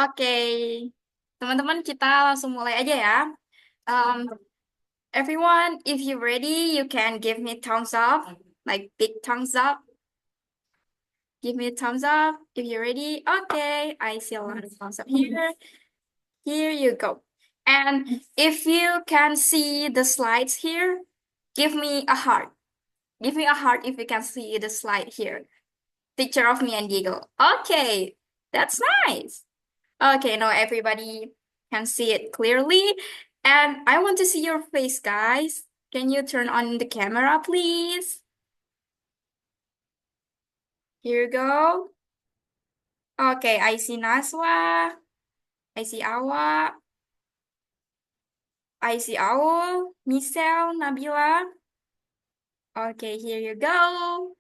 Oke, teman-teman kita langsung mulai aja ya. Um, Everyone, if you're ready, you can give me thumbs up, like big thumbs up. Give me a thumbs up if you're ready. Okay, I see a lot of thumbs up here. Here you go. And if you can see the slides here, give me a heart. Give me a heart if you can see the slide here. Picture of me and Diego. Okay, that's nice. Okay, now everybody can see it clearly. And I want to see your face, guys. Can you turn on the camera, please? Here you go. Okay, I see Naswa. I see Awa. I see Aul, Michelle, Nabila. Okay, here you go.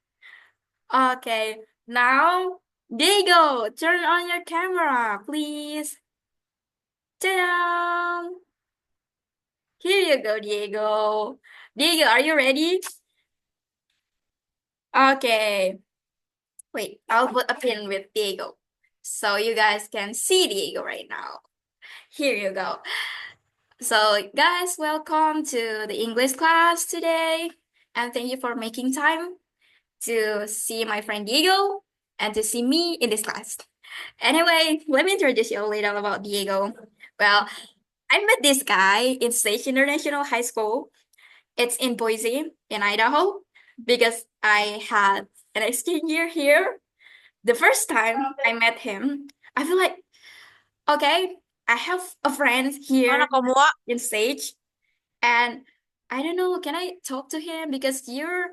Okay, now Diego, turn on your camera, please. Ta-da! Here you go, Diego. Diego, are you ready? Okay. Wait, I'll put a pin with Diego so you guys can see Diego right now. Here you go. So, guys, welcome to the English class today. And thank you for making time to see my friend Diego and to see me in this class. Anyway, let me introduce you a little about Diego. Well, I met this guy in Sage International High School. It's in Boise, in Idaho, because I had an exchange year here. The first time I met him, I feel like, okay, I have a friend Mana here kamu, Wak? in Sage, and I don't know, can I talk to him? Because you're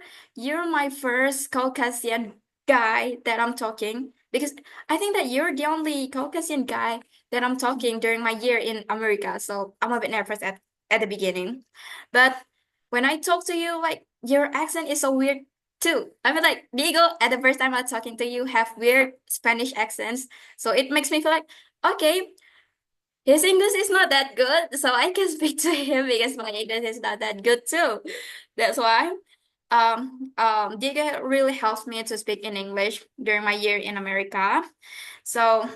my first Caucasian guy that I'm talking. Because I think that you're the only Caucasian guy that I'm talking during my year in America. So I'm a bit nervous at the beginning. But when I talk to you, like your accent is so weird too. I mean like Diego, at the first time I'm talking to you, have weird Spanish accents. So it makes me feel like, okay, his English is not that good, so I can speak to him because my English is not that good too. That's why Diego really helps me to speak in English during my year in America. So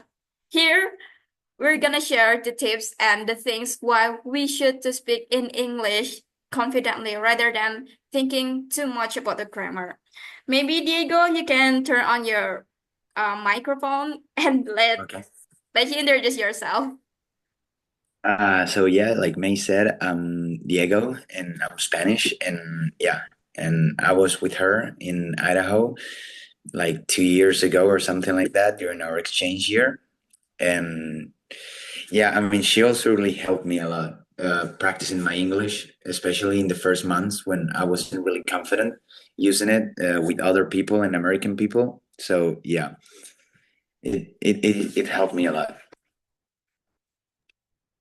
here we're gonna share the tips and the things why we should to speak in English confidently rather than thinking too much about the grammar. Maybe Diego, you can turn on your microphone and Okay. let you introduce yourself. So yeah, like May said, I'm Diego and I'm Spanish, and yeah, and I was with her in Idaho like 2 years ago or something like that during our exchange year. And yeah, I mean, she also really helped me a lot practicing my English, especially in the first months when I wasn't really confident using it with other people and American people. So yeah, it helped me a lot.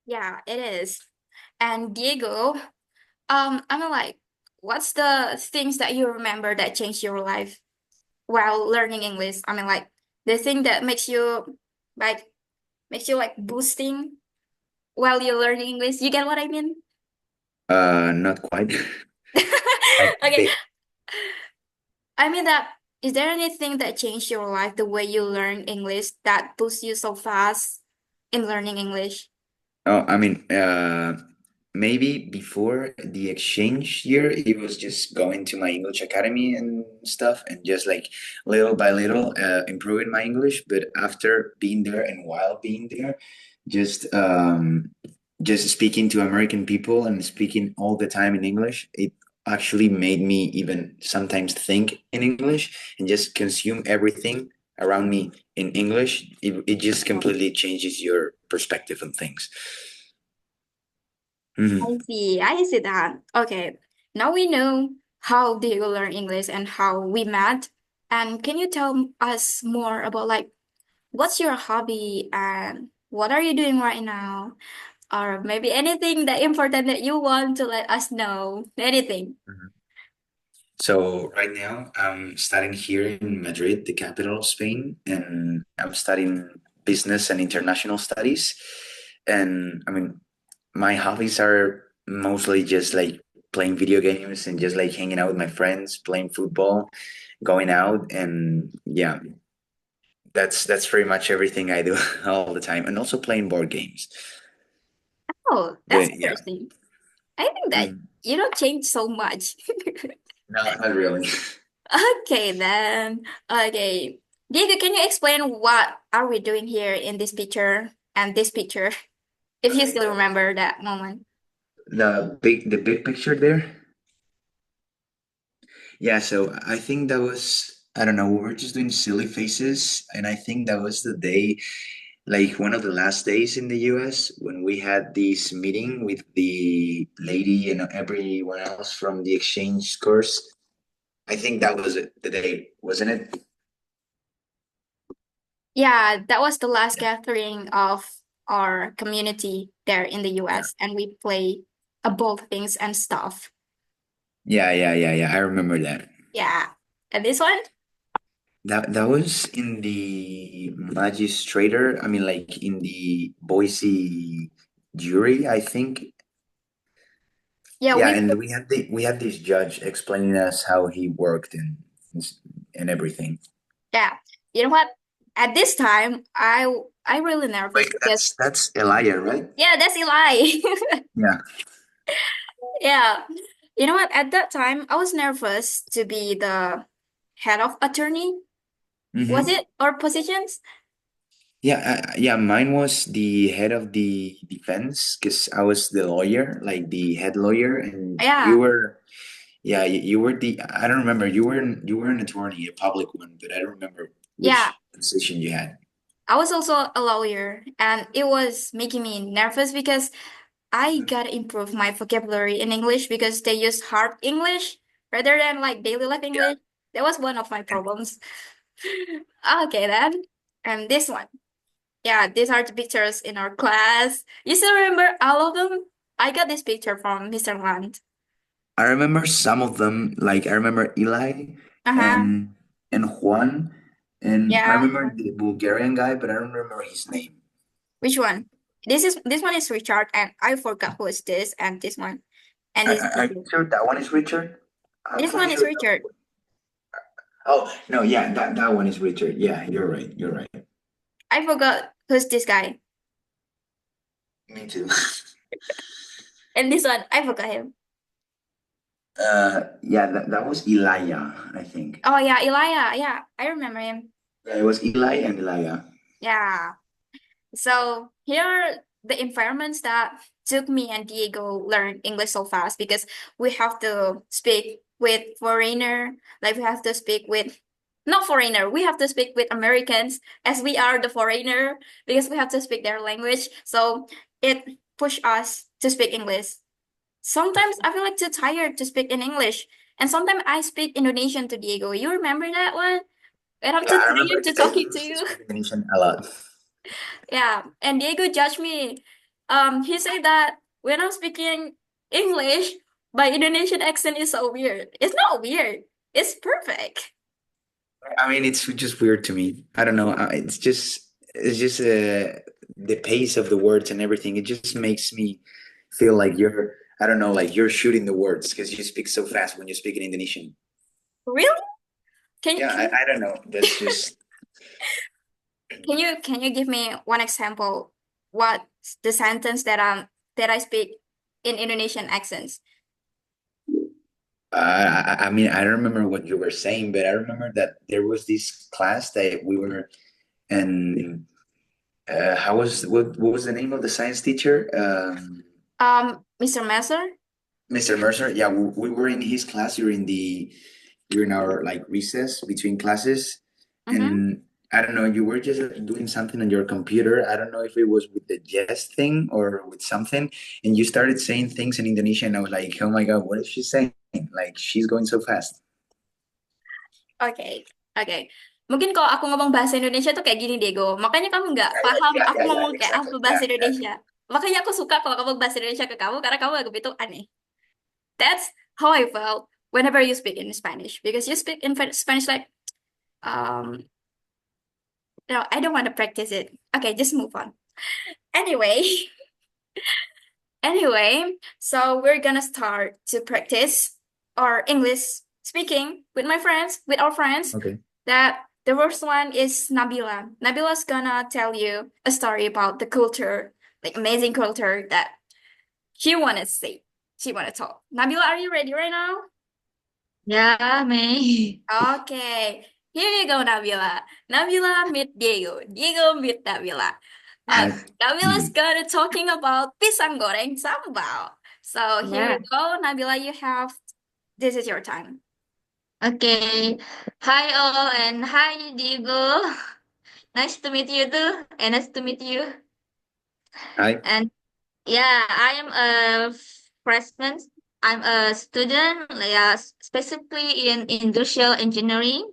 Yeah, it is. And Diego, I mean, like, what's the things that you remember that changed your life while learning English? I mean, like, the thing that like, makes you like boosting while you're learning English. You get what I mean? Not quite. Like Okay, they, I mean that. Is there anything that changed your life, the way you learn English, that boosts you so fast in learning English? Oh, I mean, maybe before the exchange year, it was just going to my English academy and stuff, and just like little by little improving my English. But after being there and while being there, just just speaking to American people and speaking all the time in English, it actually made me even sometimes think in English and just consume everything around me in English. It just completely changes your perspective on things. I Mhm. see. I see that. Okay. Now we know how did you learn English and how we met. And can you tell us more about like what's your hobby and what are you doing right now? Or maybe anything that important that you want to let us know. Anything. Mhm. So right now I'm studying here in Madrid, the capital of Spain, and I'm studying business and international studies. And I mean, my hobbies are mostly just like playing video games and just like hanging out with my friends, playing football, going out, and yeah, That's pretty much everything I do all the time, and also playing board games. Oh, that's But yeah, interesting. I think that mm, you don't change so much. no, not really. Okay, then. Okay. Diego, can you explain what are we doing here in this picture and this picture, if you Okay, still remember that moment? the big picture there. Yeah, so I think that was, I don't know, we were just doing silly faces, and I think that was the day, like one of the last days in the US when we had this meeting with the lady and everyone else from the exchange course. I think that was it, the day, wasn't it? Yeah, that was the last gathering of our community there in the Yeah. US, and we play a both things and stuff. Yeah. I remember that. Yeah. And this one? That was in the magistrator, I mean like in the Boise jury, I think. Yeah, Yeah, we and we had this judge explaining us how he worked and everything. yeah. You know what? At this time, I really nervous Wait, because that's Elia, right? yeah, that's Eli. Yeah. Yeah. You know what? At that time, I was nervous to be the head of attorney. Was Mm-hmm. it or positions? Yeah, mine was the head of the defense because I was the lawyer, like the head lawyer, and you Yeah. were, yeah, you were the, I don't remember, you were an attorney, a public one, but I don't remember Yeah. which position you had. I was also a lawyer, and it was making me nervous because I gotta improve my vocabulary in English because they use hard English rather than like daily life Yeah. English. That was one of my problems. Okay, then. And this one. Yeah, these are the pictures in our class. You still remember all of them? I got this picture from Mr. Land. I remember some of them, like I remember Eli Uh-huh. and and Juan, and I Yeah. remember the Bulgarian guy, but I don't remember his name. Which one? This one is Richard, and I forgot who is this and this one. And this Are you sure that one is Richard? I'm this pretty one is sure Richard. Oh, no, yeah, that one is Richard. Yeah, you're right. You're right. I forgot who's this guy. Me too. And this one, I forgot him. Yeah, that was Elijah, I think. Oh yeah, Elijah. Yeah, I remember him. Yeah, it was Eli and Elijah. Yeah. So here are the environments that took me and Diego learn English so fast because we have to speak with foreigner, like we have to speak with not foreigner, we have to speak with Americans as we are the foreigner because we have to speak their language. So it pushed us to speak English. Sometimes I feel like too tired to speak in English. And sometimes I speak Indonesian to Diego. You remember that one? And I'm Yeah, too I remember tired to because I talking to used to you. speak Indonesian a lot. Yeah, and Diego judged me. He said that when I'm speaking English, my Indonesian accent is so weird. It's not weird. It's perfect. I mean, it's just weird to me. I don't know. It's just the pace of the words and everything. It just makes me feel like you're, I don't know, like you're shooting the words because you speak so fast when you speak in Indonesian. Really? Can Yeah, can I don't know. That's just. can you give me one example? What the sentence that I speak in Indonesian accents? I mean, I don't remember what you were saying, but I remember that there was this class that we were, and how was what was the name of the science teacher? Mr. Messer? Mr. Mercer. Yeah, we were in his class during our like recess between classes, Mm-hmm. and I don't know, you were just doing something on your computer. I don't know if it was with the Yes thing or with something, and you started saying things in Indonesian. I was like, oh my God, what is she saying? Like she's going so fast. Oke, oke. Mungkin kalau aku ngomong bahasa Indonesia tuh kayak gini, Diego. Makanya kamu nggak paham aku Yeah, ngomong kayak apa exactly. bahasa Yeah. Indonesia. Makanya aku suka kalau kamu bahasa Indonesia ke kamu, karena kamu agak itu aneh. That's how I felt whenever you speak in Spanish. Because you speak in Spanish like, um, no, I don't want to practice it. Okay, just move on. Anyway, anyway, so we're gonna start to practice our English speaking with my friends, with our friends. Okay. That The first one is Nabila. Nabila's gonna tell you a story about the culture, like amazing culture that she wanna say. She wanna talk. Nabila, are you ready right now? Yeah, May. Okay. Here you go, Nabila. Nabila meet Diego. Diego meet Nabila. Uh, Nice. Nabila's Mhm. gonna talking about pisang goreng sambal. So here Yeah. you go, Nabila. You have this is your time. Okay. Hi all and hi Diego. Nice to meet you too. And nice to meet you. Hi. And yeah, I am a freshman. I'm a student, yeah, specifically in industrial engineering.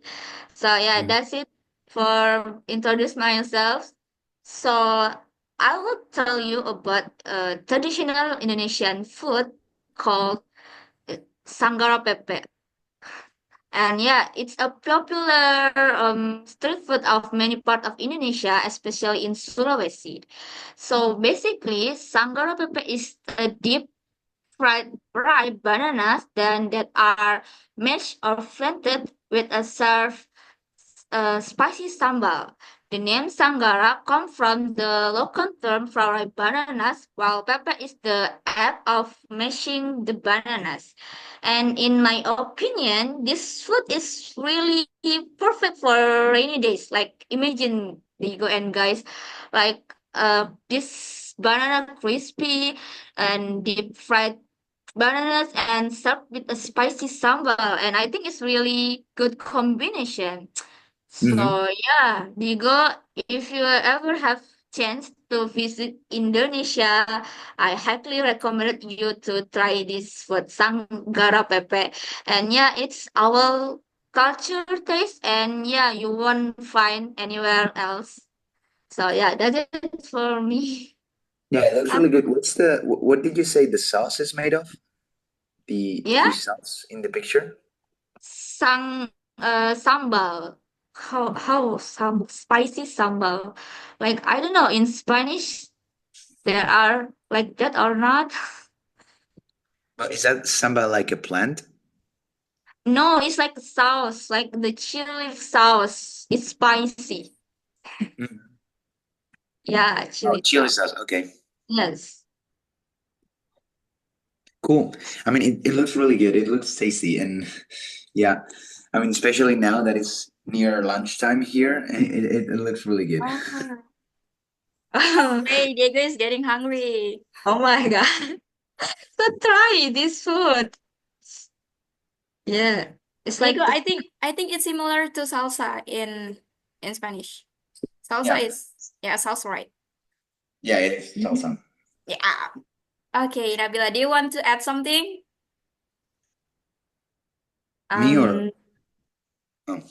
So yeah, Mhm. that's it for introduce myself. So I will tell you about traditional Indonesian food called Sanggara Pepe. And yeah, it's a popular street food of many parts of Indonesia, especially in Sulawesi. So basically, Sanggara Pepe is a deep fried ripe bananas that are mashed or blended with a served spicy sambal. The name Sanggara comes from the local term for ripe bananas, while pepper is the act of mashing the bananas. And in my opinion, this food is really perfect for rainy days. Like imagine Diego and guys, like this banana crispy and deep fried bananas and served with a spicy sambal, and I think it's really good combination. Mhm. So yeah, Digo, if you ever have chance to visit Indonesia, I highly recommend you to try this food, Sanggara Pepe. And yeah, it's our culture taste, and yeah, you won't find anywhere else. So yeah, that's it for me. Yeah, it looks Um, really good. What did you say the sauce is made of? The yeah, fish sauce in the picture? sambal. How some spicy sambal? Like I don't know in Spanish there are like that or not. But is that sambal like a plant? No, it's like sauce, like the chili sauce. It's spicy. Mhm. Yeah, Oh, chili chili sauce. sauce. Okay, Yes. cool. I mean, it looks really good. It looks tasty, and yeah, I mean, especially now that it's near lunchtime here, it looks really good. Ah. Oh Hey, Diego is getting hungry. my God. So try this food. Yeah. It's Diego, like the I think it's similar to salsa in Spanish. Salsa Yeah, is yeah, salsa, right? yeah, it's salsa. Yeah. Okay, Nabila, do you want to add something? Me or um oh.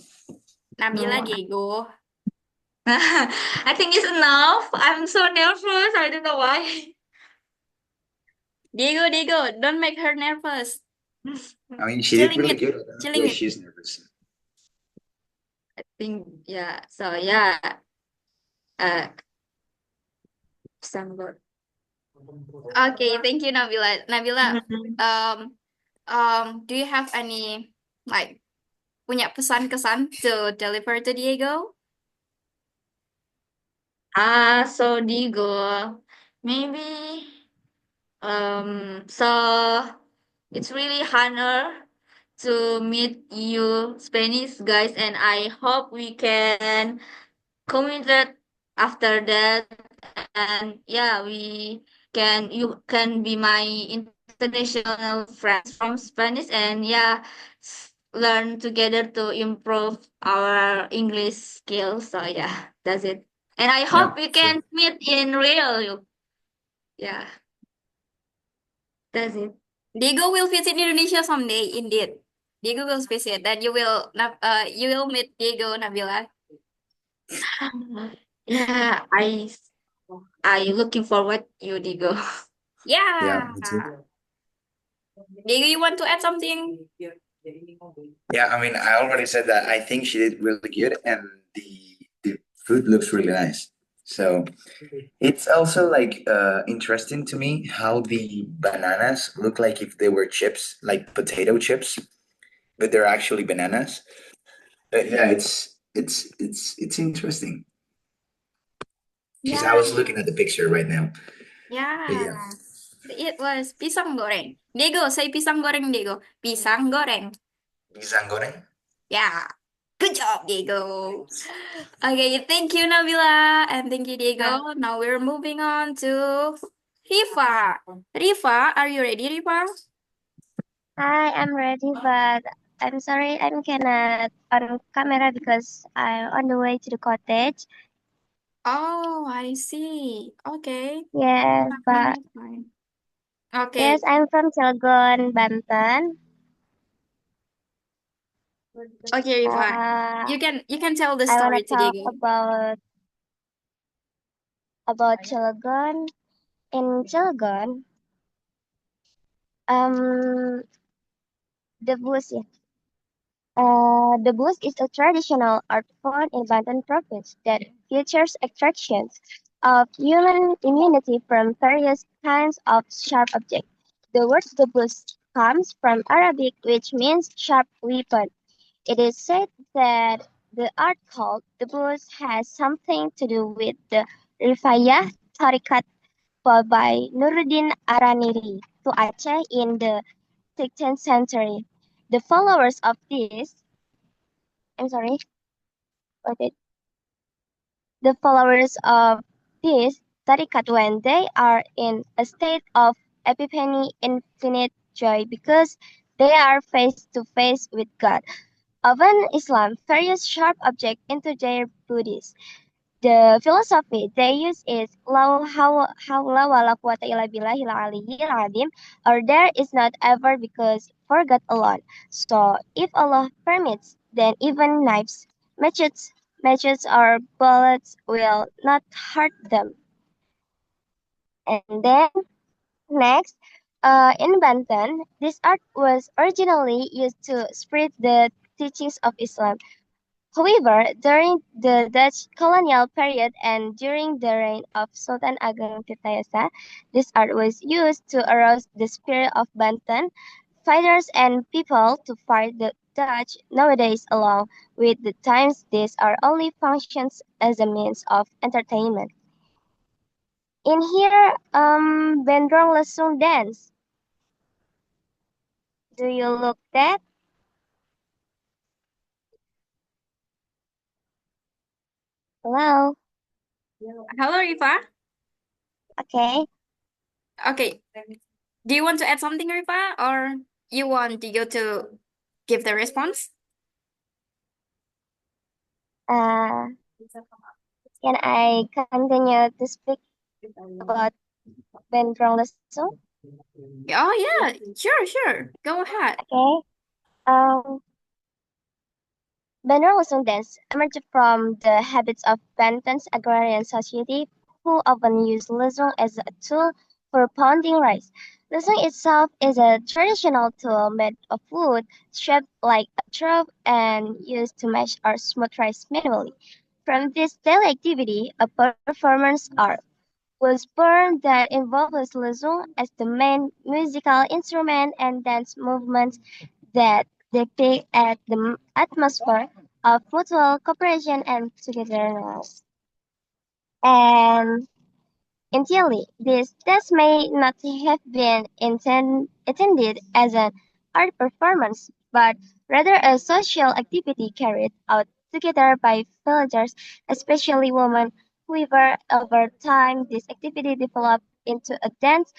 Nabila, no. Diego. I think it's enough. I'm so nervous. I don't know why. Diego, Diego, don't make her nervous. I mean, she did Chilling really it, good. I don't know chilling why it. she's nervous. I think yeah. So yeah. Uh, December. Okay, thank you, Nabila. Nabila, Mhm. um, do you have any like punya pesan kesan to deliver to Diego? So Digo, maybe so it's really honor to meet you Spanish guys, and I hope we can communicate after that, and yeah, we can you can be my international friends from Spanish, and yeah, learn together to improve our English skills. So yeah, that's it. And I Yeah, hope we sure. can meet in real. Yeah, that's it. Diego will visit Indonesia someday, indeed. Diego will visit, then you will meet Diego, Nabila. Yeah, I looking forward you, Digo. Yeah, Yeah. me too. Diego, you want to add something? Yeah, I mean, I already said that I think she did really good, and the food looks really nice. So it's also like interesting to me how the bananas look like if they were chips, like potato chips, but they're actually bananas. But yeah, it's interesting. Because I Yeah, was looking at the picture right now. But yeah. yeah, It was pisang goreng. Diego, say pisang goreng, Diego. Pisang goreng. pisang goreng. Yeah. Good job, Diego. Okay, thank you, Nabila, and thank you, Diego. Now we're moving on to Rifa. Rifa, are you ready, Rifa? Hi, I'm ready, but I'm sorry I'm cannot on camera because I'm on the way to the cottage. Oh, I see. Okay. Yes, Fine, but that's fine. Okay. yes, I'm from Cilegon, Banten. Okay, Rifa. Uh, You can tell the I wanna story to talk Diego. about Cilegon. In Cilegon, um, the bus, yeah. The bus is a traditional art form in Banten province that features extractions of human immunity from various kinds of sharp objects. The word debus comes from Arabic, which means sharp weapon. It is said that the art called debus has something to do with the Rifayah Tariqat followed by Nuruddin Araniri to Aceh in the 16th century. The followers of this I'm sorry, okay. The followers of this tariqat when they are in a state of epiphany, infinite joy, because they are face to face with God. Often Islam various sharp objects into their bodies. The philosophy they use is la hawla wa la quwwata illa billahil aliyyil azim, or there is not ever because for God alone. So if Allah permits, then even knives, matches, matches or bullets will not hurt them. And then next, in Banten, this art was originally used to spread the teachings of Islam. However, during the Dutch colonial period and during the reign of Sultan Ageng Tirtayasa, this art was used to arouse the spirit of Banten fighters and people to fight the Dutch. Nowadays, along with the times, these are only functions as a means of entertainment. In here, Bendrong Lesung dance. Do you look that? Hello. Hello, Rifa. Okay. Okay. Do you want to add something, Rifa, or you want Diego to give the response? Uh, can I continue to speak about Bendrong Lesung? Oh yeah, sure, sure. Go ahead. Okay. Um, Benrong dance emerged from the habits of Banten's agrarian society, who often use lesung as a tool for pounding rice. Lesung itself is a traditional tool made of wood, shaped like a trough and used to mash or smooth rice manually. From this daily activity, a performance art was born that involves lesung as the main musical instrument and dance movements that depict the atmosphere of mutual cooperation and togetherness. And in theory, this test may not have been intended as an art performance, but rather a social activity carried out together by villagers, especially women. However, over time, this activity developed into a dance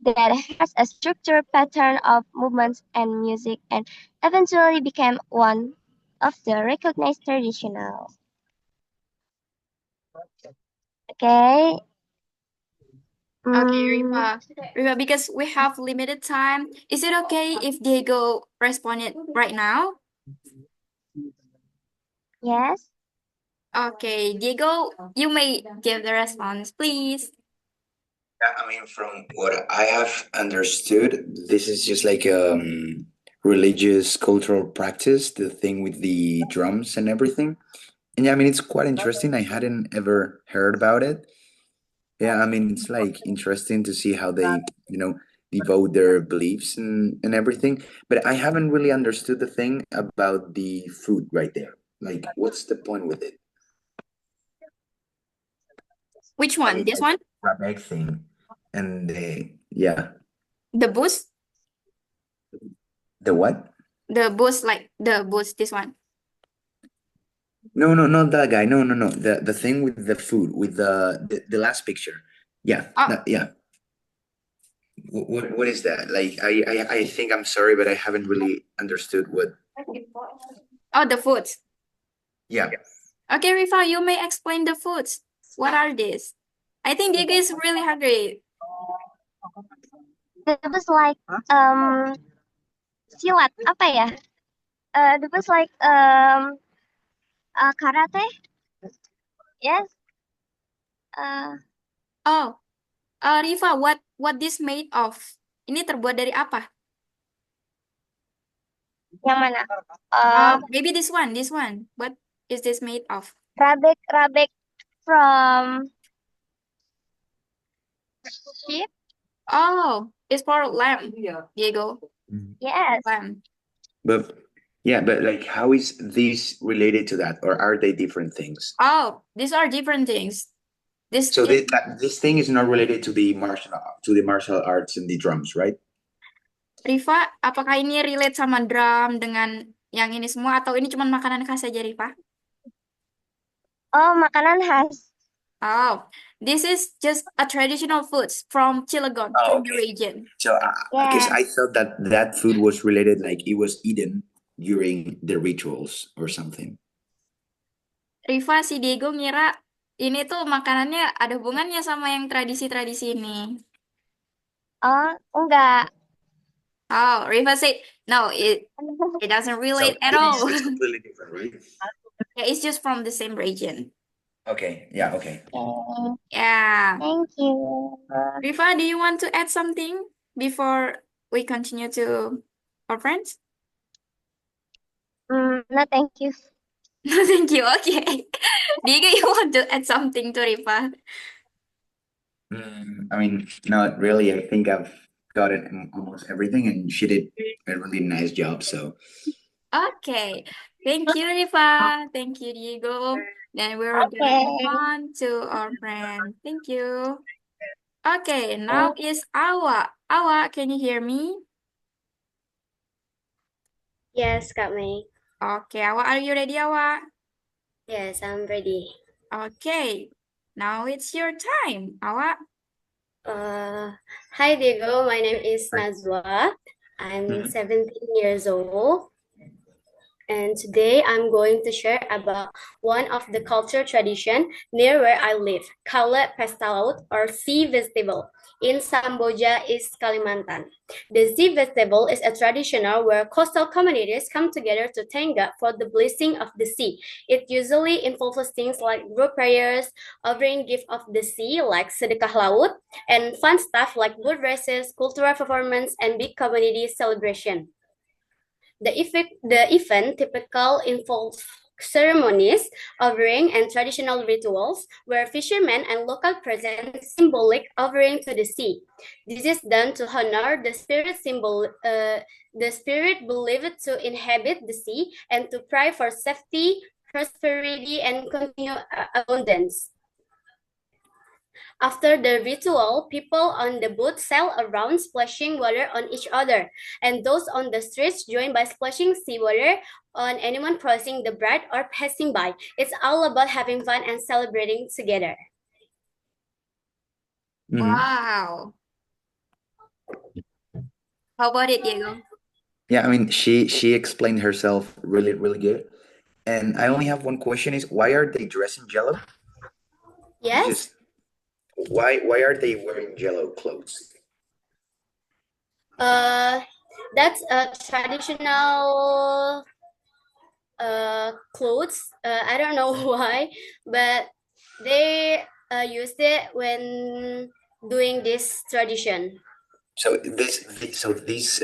that has a structured pattern of movements and music and eventually became one of the recognized traditional. Okay. Okay, Mm, Rifa, because we have limited time, is it okay if Diego responded right now? yes. Okay, Diego, you may give the response, please. Yeah, I mean, from what I have understood, this is just like religious cultural practice, the thing with the drums and everything. And yeah, I mean, it's quite interesting. I hadn't ever heard about it. Yeah, I mean, it's like interesting to see how they, devote their beliefs and everything. But I haven't really understood the thing about the food right there. Like, what's the point with it? Which I one? mean, This like one? crab egg thing, and yeah, The boost? the what? The boost, like the boost, this one. No, no, not that guy. No, no, no. The thing with the food, with the last picture. Yeah, Oh, yeah. What is that? Like, I think I'm sorry, but I haven't really understood what. oh, the foods. Yeah. Okay, Rifa, you may explain the foods. What are these? I think Diego is really hungry. That was like silat apa ya? That was like karate. Yes. Oh, Rifa, what this made of? Ini terbuat dari apa? Yang mana? Maybe this one, this one. What is this made of? Rabek from sheep. Oh, it's for lamb, Diego. Yes. Lamb. But yeah, but like, how is this related to that, or are they different things? Oh, these are different things. This So this thing is not related to the martial arts and the drums, right? Rifa, apakah ini relate sama drum dengan yang ini semua atau ini cuma makanan khas saja, Rifa? Oh, makanan khas. Oh, this is just a traditional foods from Cilegon, Oh, from the okay. region. So because Yeah. I thought that food was related, like it was eaten during the rituals or something. Rifa, si Diego ngira ini tuh makanannya ada hubungannya sama yang tradisi-tradisi ini. Oh, enggak. Oh, Rifa said, no, it doesn't So relate at it all. is completely different, right? Yeah, it's just from the same region. Okay. Yeah. Okay. Okay. Yeah. Thank you. Rifa, do you want to add something before we continue to our friends? No, thank you. No, thank you. Okay. Diego, you want to add something to Rifa? I mean, not really. I think I've got it in almost everything, and she did a really nice job. So Okay. Thank you, Rifa. Thank you, Diego. Then we're gonna move Okay. on to our friend. Thank you. Okay, now is Awa. Awa, can you hear me? Yes, Kak Mei. Okay, Awa, are you ready, Awa? Yes, I'm ready. Okay, now it's your time, Awa. Hi Diego, my name is Hi. Nazwa. I'm Mhm. 17 years old. And today I'm going to share about one of the culture tradition near where I live, called Pesta Laut or Sea Festival in Samboja, East Kalimantan. The Sea Festival is a traditional where coastal communities come together to thank God for the blessing of the sea. It usually involves things like group prayers, offering gift of the sea like sedekah laut, and fun stuff like boat races, cultural performance, and big community celebration. The event typically involves ceremonies, offering, and traditional rituals where fishermen and local present symbolic offering to the sea. This is done to honor the spirit believed to inhabit the sea and to pray for safety, prosperity, and continued abundance. After the ritual, people on the boat sail around splashing water on each other, and those on the streets join by splashing seawater on anyone crossing the bridge or passing by. It's all about having fun and celebrating together. Mhm. Wow. How about it, Diego? Yeah, I mean, she explained herself really, really good. And I only have one question: is why are they dressed in yellow? Yes? Just why are they wearing yellow clothes? That's a traditional clothes. I don't know why, but they used it when doing this tradition. So these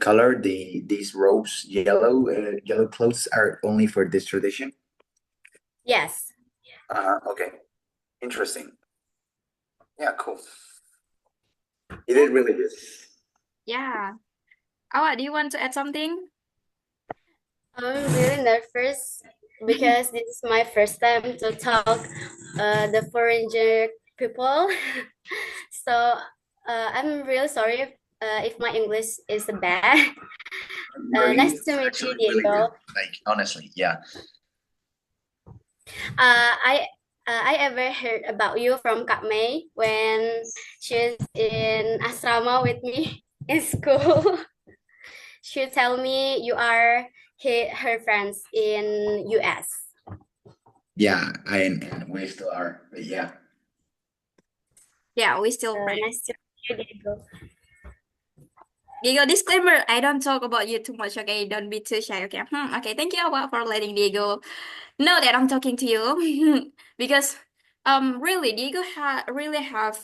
color, these robes, yellow clothes are only for this tradition. Yes. Okay, interesting. Yeah, cool. You did really good. Yeah. Awa, do you want to add something? I'm really nervous because this is my first time to talk the foreigner people. So I'm really sorry if my English is bad. Nice to meet you, Really good. Diego. Like honestly, yeah. I ever heard about you from Kak May when she's in asrama with me in school. She tell me you are her friends in US. Yeah, and we still are. But yeah. Yeah, we still friends. Nice to meet you, Diego. Diego, disclaimer, I don't talk about you too much, okay? Don't be too shy, okay? Okay, thank you, Awa, for letting Diego know that I'm talking to you. Because really, Diego really have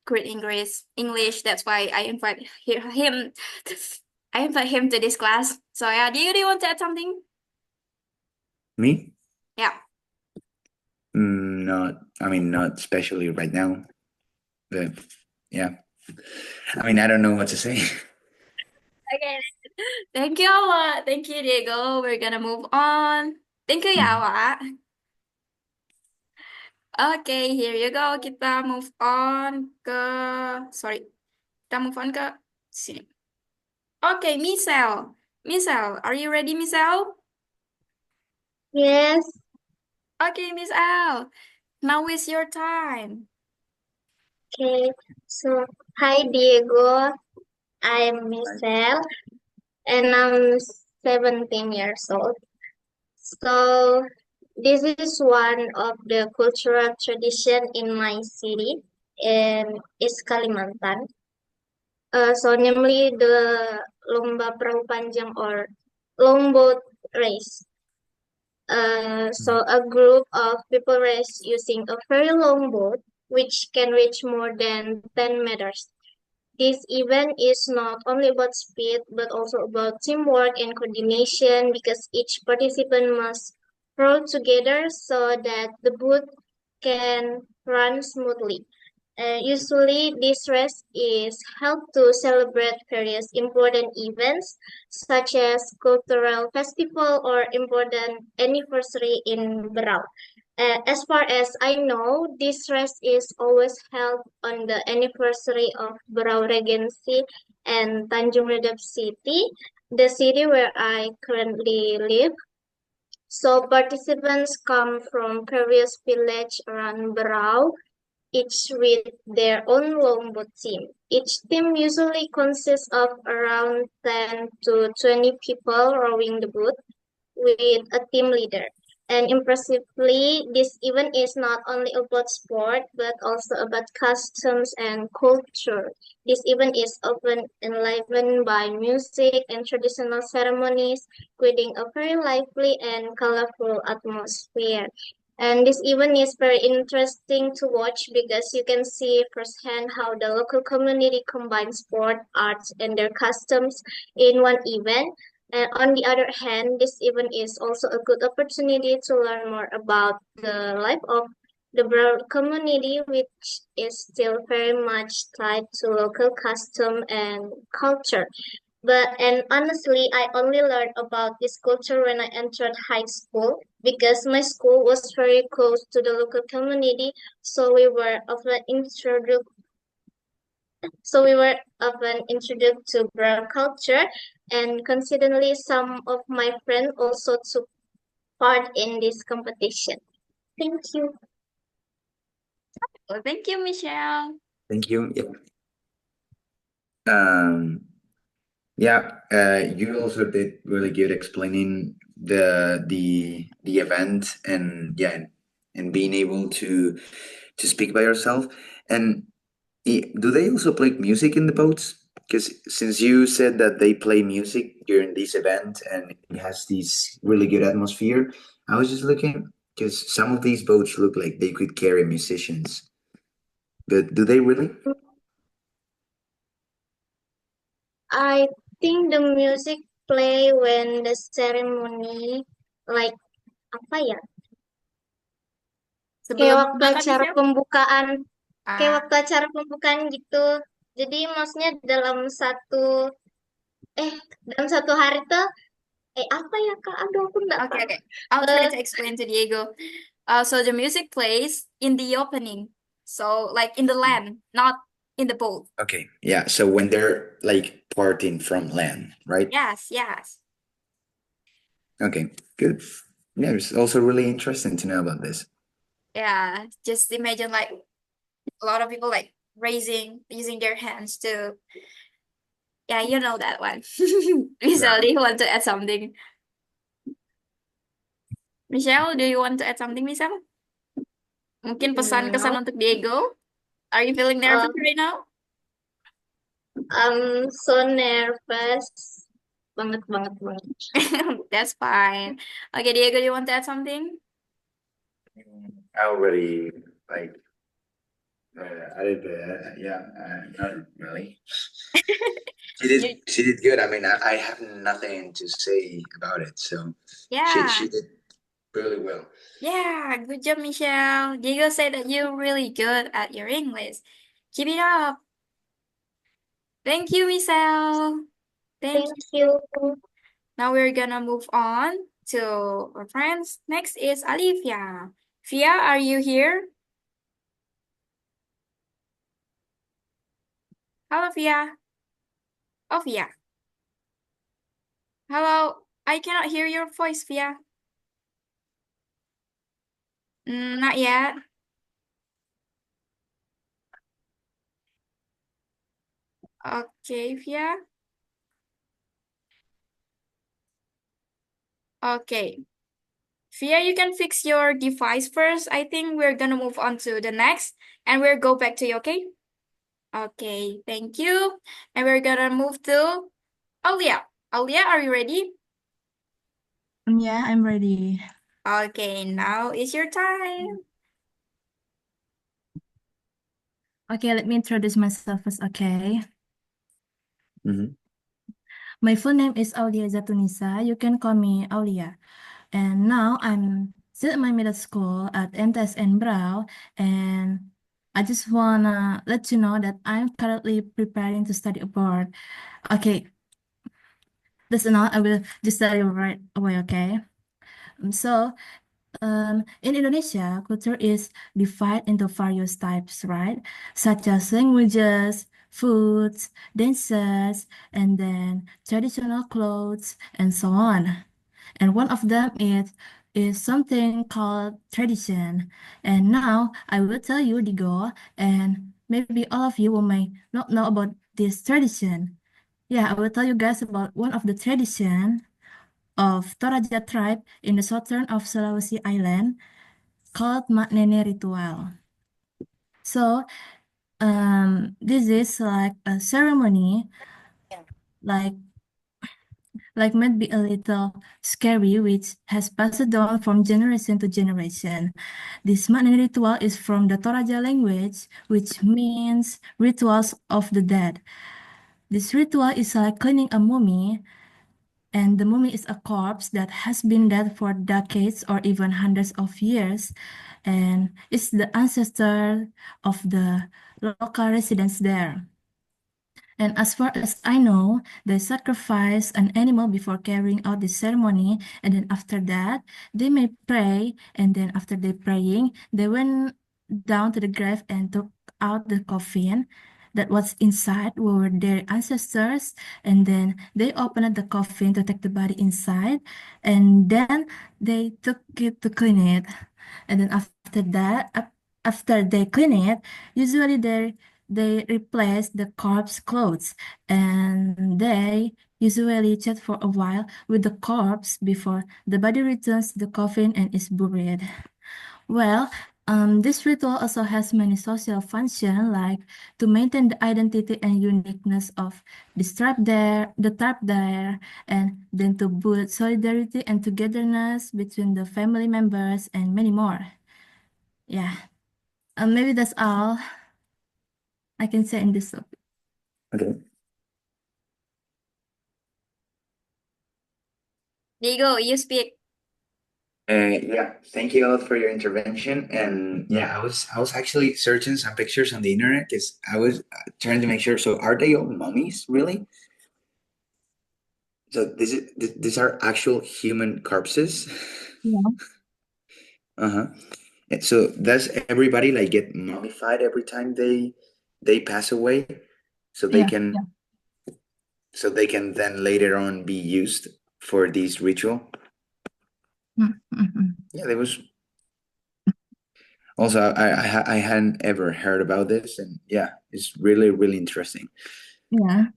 great English. That's why I invite him I invite him to this class. So yeah, Diego, do you want to add something? Me? Yeah. Not especially right now. But yeah. I mean, I don't know what to say. Okay. Thank you, Awa. Thank you, Diego. We're gonna move on. Thank you, ya, Awa. Okay, here you go. Kita move on ke sorry. Kita move on ke sini. Okay, Michelle. Michelle, are you ready, Michelle? Yes. Okay, Michelle. Now is your time. Okay. So, hi Diego. I'm Michelle and I'm 17 years old. So, this is one of the cultural tradition in my city in East Kalimantan. So namely the Lomba Perahu Panjang or longboat race. So a group of people race using a very long boat, which can reach more than 10 meters. This event is not only about speed, but also about teamwork and coordination because each participant must row together so that the boat can run smoothly. Usually, this race is held to celebrate various important events such as cultural festival or important anniversary in Berau. As far as I know, this race is always held on the anniversary of Berau Regency and Tanjung Redap City, the city where I currently live. So participants come from various villages around Berau, each with their own longboat team. Each team usually consists of around 10 to 20 people rowing the boat with a team leader. And impressively, this event is not only about sport but also about customs and culture. This event is often enlivened by music and traditional ceremonies, creating a very lively and colorful atmosphere. And this event is very interesting to watch because you can see firsthand how the local community combines sport, arts, and their customs in one event. And on the other hand, this event is also a good opportunity to learn more about the life of the broad community, which is still very much tied to local custom and culture. And honestly, I only learned about this culture when I entered high school because my school was very close to the local community, so we were often introduced to brown culture, and coincidentally, some of my friends also took part in this competition. Thank you. Well, thank you, Michelle. Thank you. Yeah. You also did really good explaining the event and and being able to speak by yourself. And do they also play music in the boats? Because since you said that they play music during this event and it has this really good atmosphere, I was just looking because some of these boats look like they could carry musicians. But do they really? I think the music play when the ceremony, like apa ya? Kayak Sebelum waktu makan, acara Michelle? pembukaan, kayak Ah, waktu acara pembukaan gitu. Jadi maksudnya dalam satu hari tuh Apa ya Kak? Aduh, aku nggak Okay, tahu. okay. I'll try Eh, to explain to Diego. So the music plays in the opening. So like in the land, not in the boat. Okay, yeah. So when they're like parting from land, right? Yes, yes. Okay, good. Yeah, it's also really interesting to know about this. Yeah, just imagine like a lot of people like using their hands to, yeah, you know that one. Yeah. Michelle, do you want to add something? Michelle, do you want to add something, Michelle? Mungkin pesan-kesan no. untuk Diego. Are you feeling nervous Um, right now? I'm so nervous. Banget, banget, banget. That's fine. Okay, Diego, do you want to add something? I already like added yeah, not really. You, She did good. I mean, I have nothing to say about it, so yeah, she did really well. yeah, good job, Michelle. Diego said that you're really good at your English. Keep it up. Thank you, Michelle. Thank Thank you. you. Now we're gonna move on to our friends. Next is Olivia. Via, are you here? Hello, Via. Oh, Via. Hello. I cannot hear your voice, Via. Not yet. Okay, Via. Okay. Via, you can fix your device first. I think we're gonna move on to the next and we'll go back to you, okay? Okay, thank you. And we're gonna move to Alia. Alia, are you ready? Yeah, I'm ready. Okay, now is your time. Okay, let me introduce myself first, okay? Mhm. My full name is Aulia Zatunisa. You can call me Aulia. And now I'm still at my middle school at MTSN Brau. And I just wanna let you know that I'm currently preparing to study abroad. Okay, that's enough. I will just tell you right away, okay? So, in Indonesia, culture is divided into various types, right? Such as languages, foods, dances, and then traditional clothes, and so on. And one of them is something called tradition. And now I will tell you, Digo, and maybe all of you will may not know about this tradition. Yeah, I will tell you guys about one of the tradition of Toraja tribe in the southern of Sulawesi Island called Mak Nene ritual. So, this is like a ceremony, like might be a little scary, which has passed down from generation to generation. This Mak Nene ritual is from the Toraja language, which means rituals of the dead. This ritual is like cleaning a mummy, and the mummy is a corpse that has been dead for decades or even hundreds of years, and is the ancestor of the local residents there. And as far as I know, they sacrifice an animal before carrying out the ceremony, and then after that, they may pray, and then after they praying, they went down to the grave and took out the coffin that was inside were their ancestors, and then they opened the coffin to take the body inside, and then they took it to clean it. And then after that, after they clean it, usually they replace the corpse clothes, and they usually chat for a while with the corpse before the body returns to the coffin and is buried. Well, this ritual also has many social functions, like to maintain the identity and uniqueness of the tribe there, and then to build solidarity and togetherness between the family members, and many more. Yeah, maybe that's all I can say in this topic. Okay. Diego, you speak. Yeah, thank you all for your intervention. And yeah, I was actually searching some pictures on the internet because I was trying to make sure. So, are they all mummies, really? So these are actual human corpses. Yeah. Uh-huh. And so does everybody like get mummified every time they pass away, so they Yeah. can Yeah. then later on be used for this ritual? Yeah, there was also I hadn't ever heard about this, and yeah, it's really really interesting. Yeah.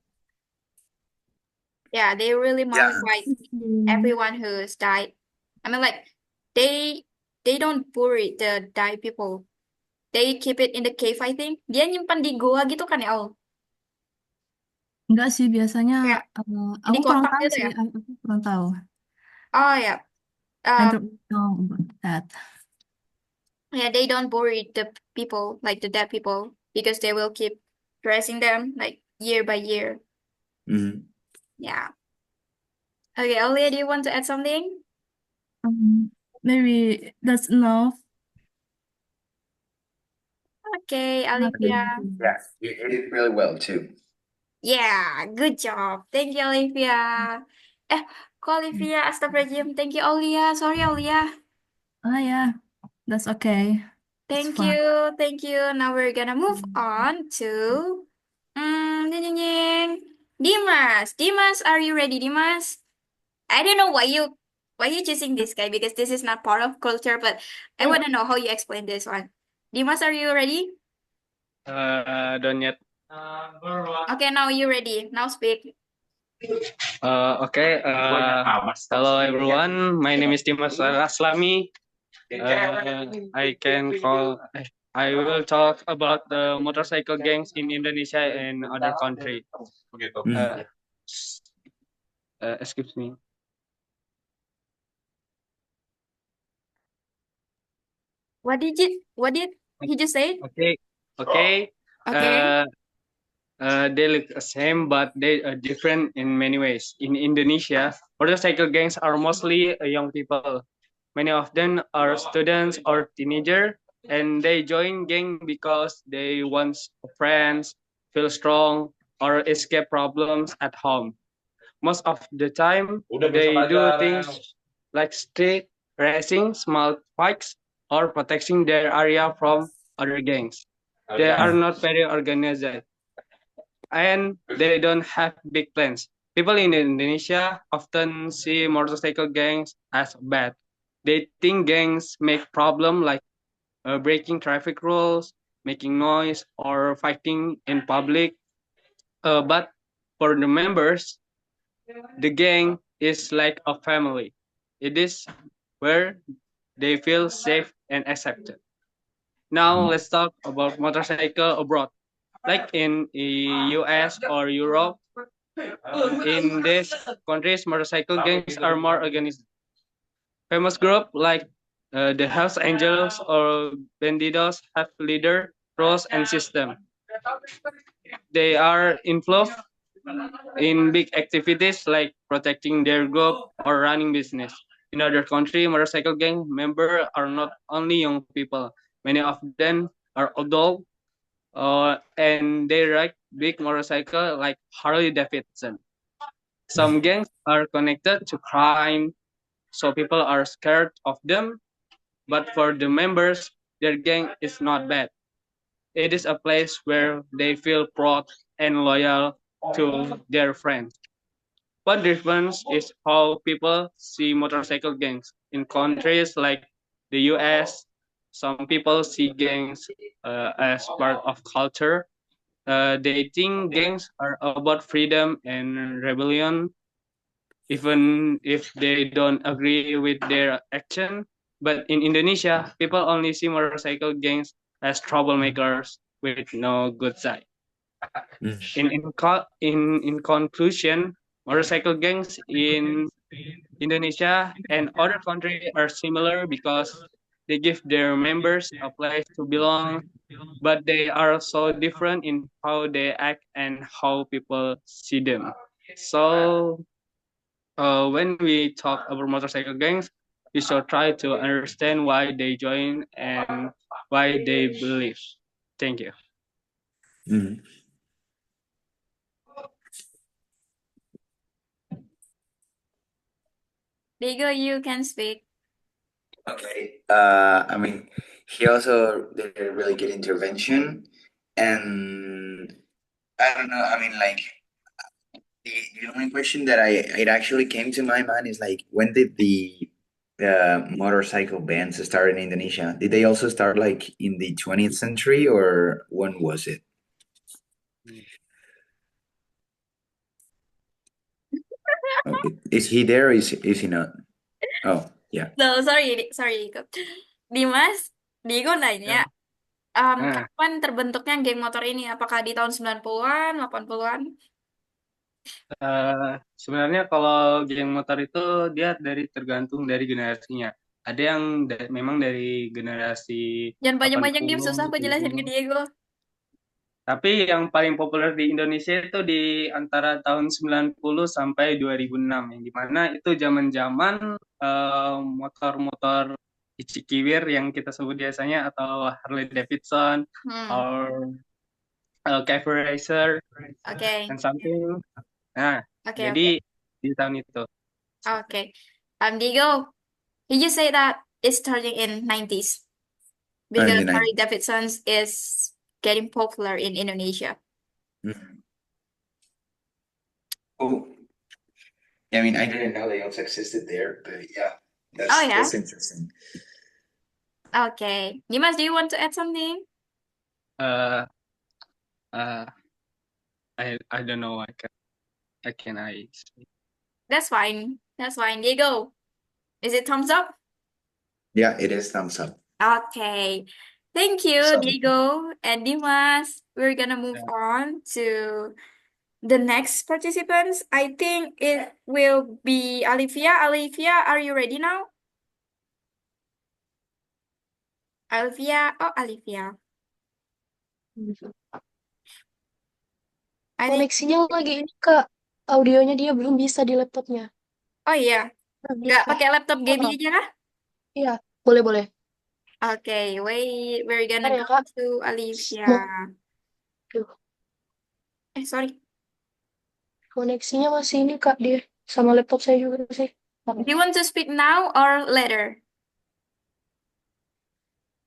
Yeah, they really Yeah. mummified Mm. everyone who's died. I mean, like they they don't bury the dead people. They keep it in the cave, I think. Dia nyimpan di goa gitu kan ya, Al? Enggak sih, biasanya Kayak di aku kurang kotak tahu gitu sih, ya. aku kurang tahu. Oh yeah. I Um, don't know about that. yeah, they don't bury the people, like the dead people, because they will keep dressing them like year by year. Mhm. Yeah. Okay, Olia, do you want to add something? Maybe that's enough. Okay, Not Olivia. really. Yeah, you did really well too. Yeah, good job. Thank you, Olivia. Kok Olivia, astagfirullahaladzim. Thank you, Olia. Sorry, Olia. Oh yeah, that's okay. It's Thank fine. you, thank you. Now we're gonna move on to ding, ding, ding. Dimas. Dimas, are you ready, Dimas? I don't know why you choosing this guy because this is not part of culture, but I want to know how you explain this one. Dimas, are you ready? Don't yet. Okay, now you ready. Now speak. Okay. Hello everyone. My name is Dimas Raslami. I can call. I will talk about the motorcycle gangs in Indonesia and other country. Excuse me. What did he just say? Okay. Okay. Okay. They look the same, but they are different in many ways. In Indonesia, motorcycle gangs are mostly young people. Many of them are students or teenagers, and they join gang because they want friends, feel strong, or escape problems at home. Most of the time, they do things like street racing, small fights, or protecting their area from other gangs. They are not very organized, and they don't have big plans. People in Indonesia often see motorcycle gangs as bad. They think gangs make problem like breaking traffic rules, making noise, or fighting in public. But for the members, the gang is like a family. It is where they feel safe and accepted. Now let's talk about motorcycle abroad. Like in the US or Europe, in these countries, motorcycle gangs are more organized. Famous group like the Hells Angels or Bandidos have leader, rules, and system. They are involved in big activities like protecting their group or running business. In other country, motorcycle gang members are not only young people. Many of them are adult, and they ride big motorcycle like Harley Davidson. Some gangs are connected to crime, so people are scared of them. But for the members, their gang is not bad. It is a place where they feel proud and loyal to their friends. What difference is how people see motorcycle gangs. In countries like the US, some people see gangs as part of culture. They think gangs are about freedom and rebellion, even if they don't agree with their action. But in Indonesia, people only see motorcycle gangs as troublemakers with no good side. In conclusion, motorcycle gangs in Indonesia and other countries are similar because they give their members a place to belong, but they are so different in how they act and how people see them. So when we talk about motorcycle gangs, we should try to understand why they join and why they believe. Thank you. Mhm. Diego, you can speak. Okay. I mean, he also did a really good intervention, and I don't know. I mean, like the only question that it actually came to my mind is like, when did the motorcycle bands start in Indonesia? Did they also start like in the 20th century, or when was it? Oh, is he there? Is he not? Oh, yeah. So sorry Diego. Diego nanya, Ah, kapan terbentuknya geng motor ini? Apakah di tahun 90-an, 80-an? sebenarnya kalau geng motor itu dia tergantung dari generasinya. Ada yang memang dari generasi Jangan panjang-panjang, Dim. 80, Susah aku jelasin ke 70. Diego. Tapi yang paling populer di Indonesia itu di antara tahun 90 sampai 2006, yang dimana itu zaman-zaman motor-motor Cikiwir yang kita sebut biasanya, atau Harley Davidson, or Cafe Racer, Oke, and something. Nah, oke. jadi di tahun itu. Okay. Diego, did you say that it's starting in 90s? In Because the Harley 90s. Davidson's is getting popular in Indonesia. Mhm. Oh, I mean, I didn't know they also existed there, but yeah, Oh yeah? that's interesting. Okay. Dimas, do you want to add something? Uh, uh, I don't know. Can I say? That's fine. That's fine. Diego, is it thumbs up? Yeah, it is thumbs up. Okay. Thank you, So, Diego and Dimas. We're gonna move Yeah. on to the next participants. I think it will be Olivia. Olivia, are you ready now? Olivia, oh Olivia. I think, Koneksinya lagi ini Kak, audionya dia belum bisa di laptopnya. oh iya, Nah, nggak bisa. pakai laptop Gaby Oh, aja kah? iya, boleh-boleh. Okay, wait, we're gonna Bentar ya go Kak. to Olivia. Duh, Sorry. koneksinya masih ini Kak, dia sama laptop saya juga sih. Do you want to speak now or later?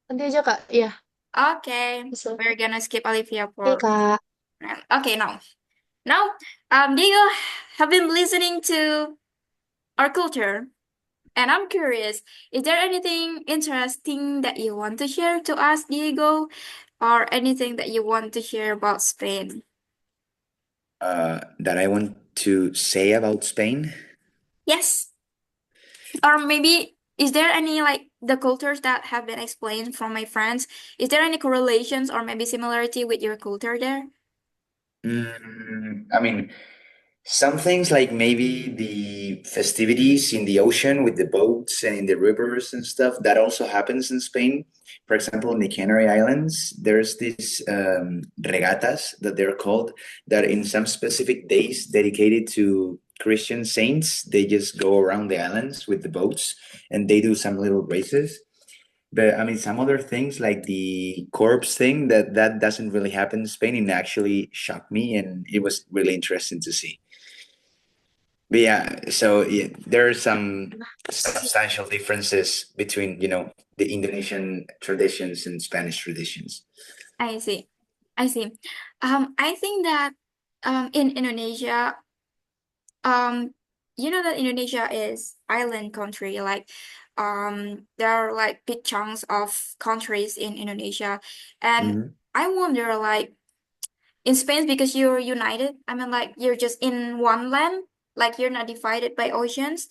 Nanti aja Kak, iya. Okay, Bisa. we're gonna skip Olivia Oke for Kak. okay now. Now, Diego have been listening to our culture, and I'm curious, is there anything interesting that you want to share to us, Diego, or anything that you want to share about Spain? that I want to say about Spain. Yes. Or maybe is there any like the cultures that have been explained from my friends? Is there any correlations or maybe similarity with your culture there? I mean, some things like maybe the festivities in the ocean with the boats and in the rivers and stuff, that also happens in Spain. For example, in the Canary Islands, there's these regatas that they're called, that in some specific days dedicated to Christian saints, they just go around the islands with the boats and they do some little races. But I mean, some other things like the corpse thing, that doesn't really happen in Spain, and actually shocked me, and it was really interesting to see. But yeah, so yeah, there are some substantial differences between, the Indonesian traditions and Spanish traditions. I see. I see. I think that in Indonesia, you know that Indonesia is island country, like there are like big chunks of countries in Indonesia. And Mhm. I wonder like in Spain, because you're united, I mean like you're just in one land, like you're not divided by oceans.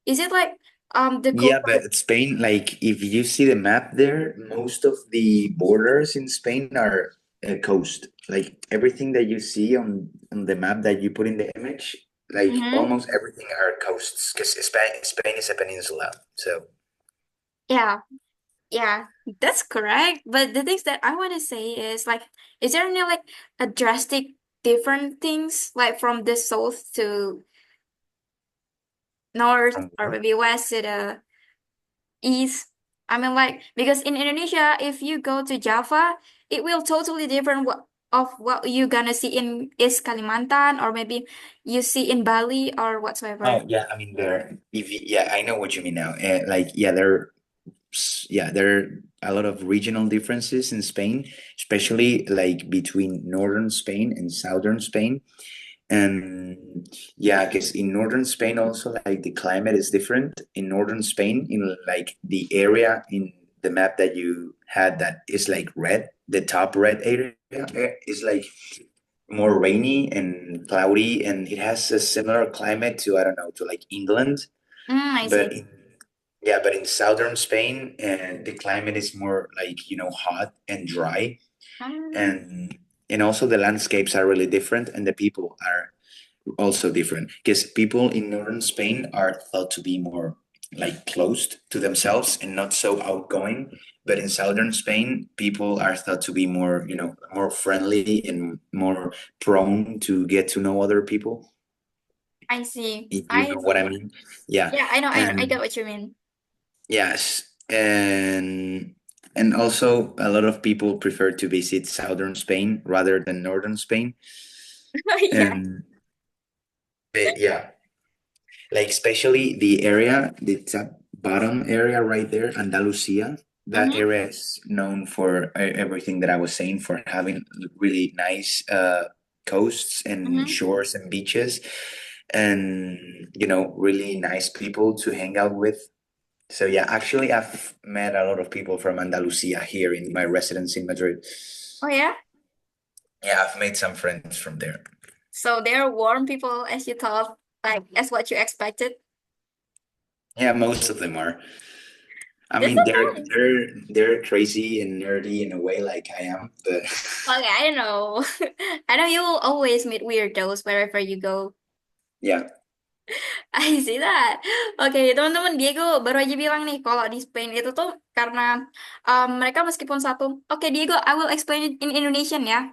Is it like the Yeah, culture? but Spain, like if you see the map there, most of the borders in Spain are coast. Like everything that you see on the map that you put in the image, like Mhm. almost everything are coasts, because Spain is a peninsula. So Yeah, yeah, that's correct. But the things that I want to say is like, is there any like a drastic different things like from the south to north or maybe west to the east? I mean like because in Indonesia, if you go to Java, it will totally different of what you gonna see in East Kalimantan, or maybe you see in Bali or whatsoever? Oh yeah, I mean yeah, I know what you mean now. Like there are a lot of regional differences in Spain, especially like between northern Spain and southern Spain. And yeah, I guess in northern Spain also like the climate is different. In northern Spain, in like the area in the map that you had that is like red, the top red area is like more rainy and cloudy, and it has a similar climate to, I don't know, to like England. I But see. but in southern Spain, the climate is more like, hot and dry, Mm, and also the landscapes are really different, and the people are also different, because people in northern Spain are thought to be more like closed to themselves and not so outgoing. But in southern Spain, people are thought to be more, more friendly and more prone to get to know other people, I see. if you I know what I mean. Yeah. Yeah, I know, I get And what you mean. yes, and also a lot of people prefer to visit southern Spain rather than northern Spain. Yeah. And yeah, like especially the area, the top bottom area right there, Andalusia. That Mm-hmm. area is known for everything that I was saying, for having really nice coasts and Mm-hmm. shores and beaches, and really nice people to hang out with. So yeah, actually, I've met a lot of people from Andalusia here in my residence in Madrid. Oh yeah. Yeah, I've made some friends from there. So they're warm people as you thought, like as what you expected. Yeah, most of them are. I That's mean, so they're nice. they're they're crazy and nerdy in a way, like I am, but Okay, I know. I know you will always meet weirdos wherever you go. yeah. I see that. Oke, teman-teman, Diego baru aja bilang nih kalau di Spain itu tuh karena mereka meskipun satu. Oke, Diego, I will explain it in Indonesian ya.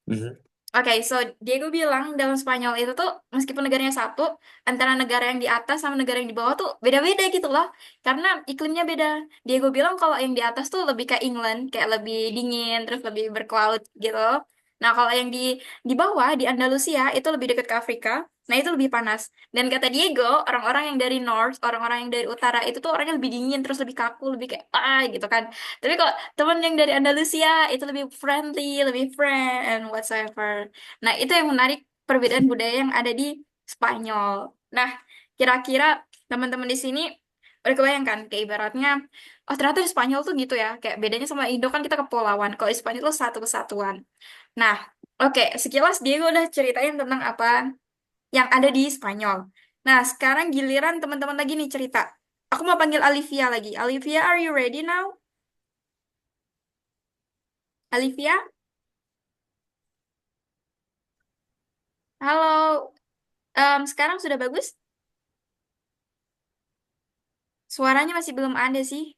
Mhm. Oke, so Diego bilang dalam Spanyol itu tuh meskipun negaranya satu, antara negara yang di atas sama negara yang di bawah tuh beda-beda gitu loh. Karena iklimnya beda. Diego bilang kalau yang di atas tuh lebih kayak England, kayak lebih dingin, terus lebih bercloud gitu. Nah, kalau yang di bawah di Andalusia itu lebih dekat ke Afrika. Nah, itu lebih panas. Dan kata Diego, orang-orang yang dari north, orang-orang yang dari utara itu tuh orangnya lebih dingin, terus lebih kaku, lebih kayak gitu kan. Tapi kok teman yang dari Andalusia itu lebih friendly, lebih friend and whatsoever. Nah, itu yang menarik perbedaan budaya yang ada di Spanyol. Nah, kira-kira teman-teman di sini udah kebayangkan kayak ibaratnya, oh ternyata di Spanyol tuh gitu ya. Kayak bedanya sama Indo kan kita kepulauan. Kalau di Spanyol tuh satu kesatuan. Nah, oke, sekilas Diego udah ceritain tentang apa yang ada di Spanyol. Nah, sekarang giliran teman-teman lagi nih cerita. Aku mau panggil Olivia lagi. Olivia, are you ready now? Olivia? Halo, sekarang sudah bagus? Suaranya masih belum ada sih.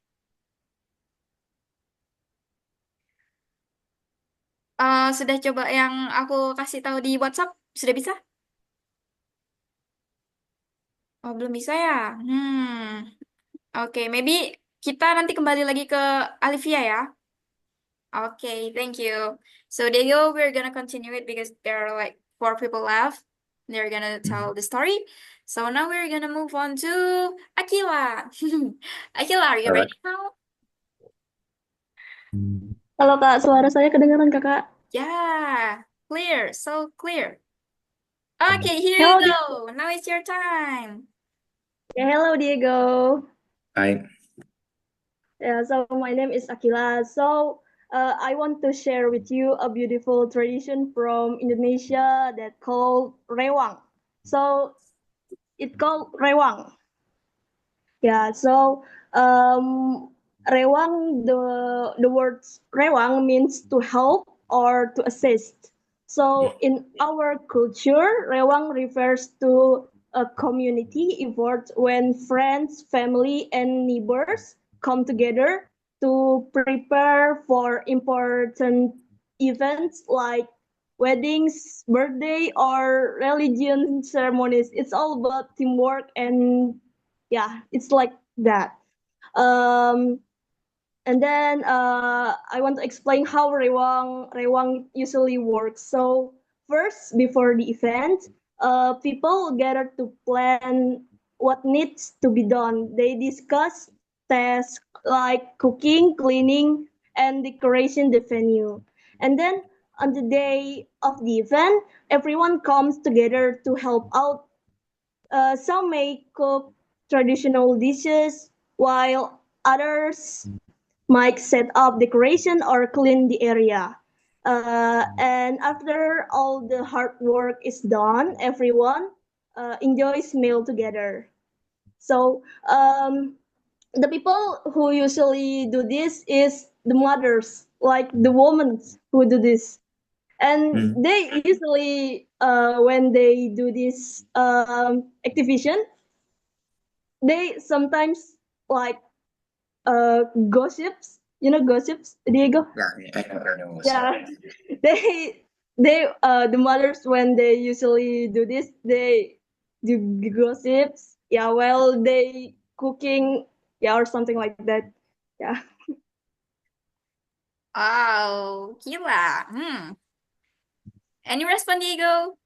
Sudah coba yang aku kasih tahu di WhatsApp? Sudah bisa? Oh, belum bisa ya? Oke, maybe kita nanti kembali lagi ke Olivia ya. Okay, thank you. So Diego, we're gonna continue it because there are like four people left. They're gonna tell the story. So now we're gonna move on to Akila. Akila, are you All right. ready now? Halo Kak, suara saya kedengaran Kakak? Yeah, clear, so clear. Okay, here you Hello, go. Now it's your time. hello Diego. Hi. Yeah, so my name is Akila. So I want to share with you a beautiful tradition from Indonesia that called rewang. So it called rewang. Yeah, so rewang, the word rewang means to help or to assist. So in our culture, rewang refers to a community effort when friends, family, and neighbors come together to prepare for important events like weddings, birthday, or religion ceremonies. It's all about teamwork and yeah, it's like that. Um, And then I want to explain how Rewang usually works. So first, before the event, people gather to plan what needs to be done. They discuss tasks like cooking, cleaning, and decoration the venue. And then on the day of the event, everyone comes together to help out. Some may cook traditional dishes, while others might set up decoration or clean the area. And after all the hard work is done, everyone enjoys meal together. So the people who usually do this is the mothers, like the women who do this. And Mm. they usually, when they do this activation, they sometimes like gossips. You know gossips, Diego? Yeah, I know what's up. Yeah, they the mothers when they usually do this, they do gossips. Yeah, while they cooking, yeah, or something like that. Yeah. Wow, gila. Any response, Diego?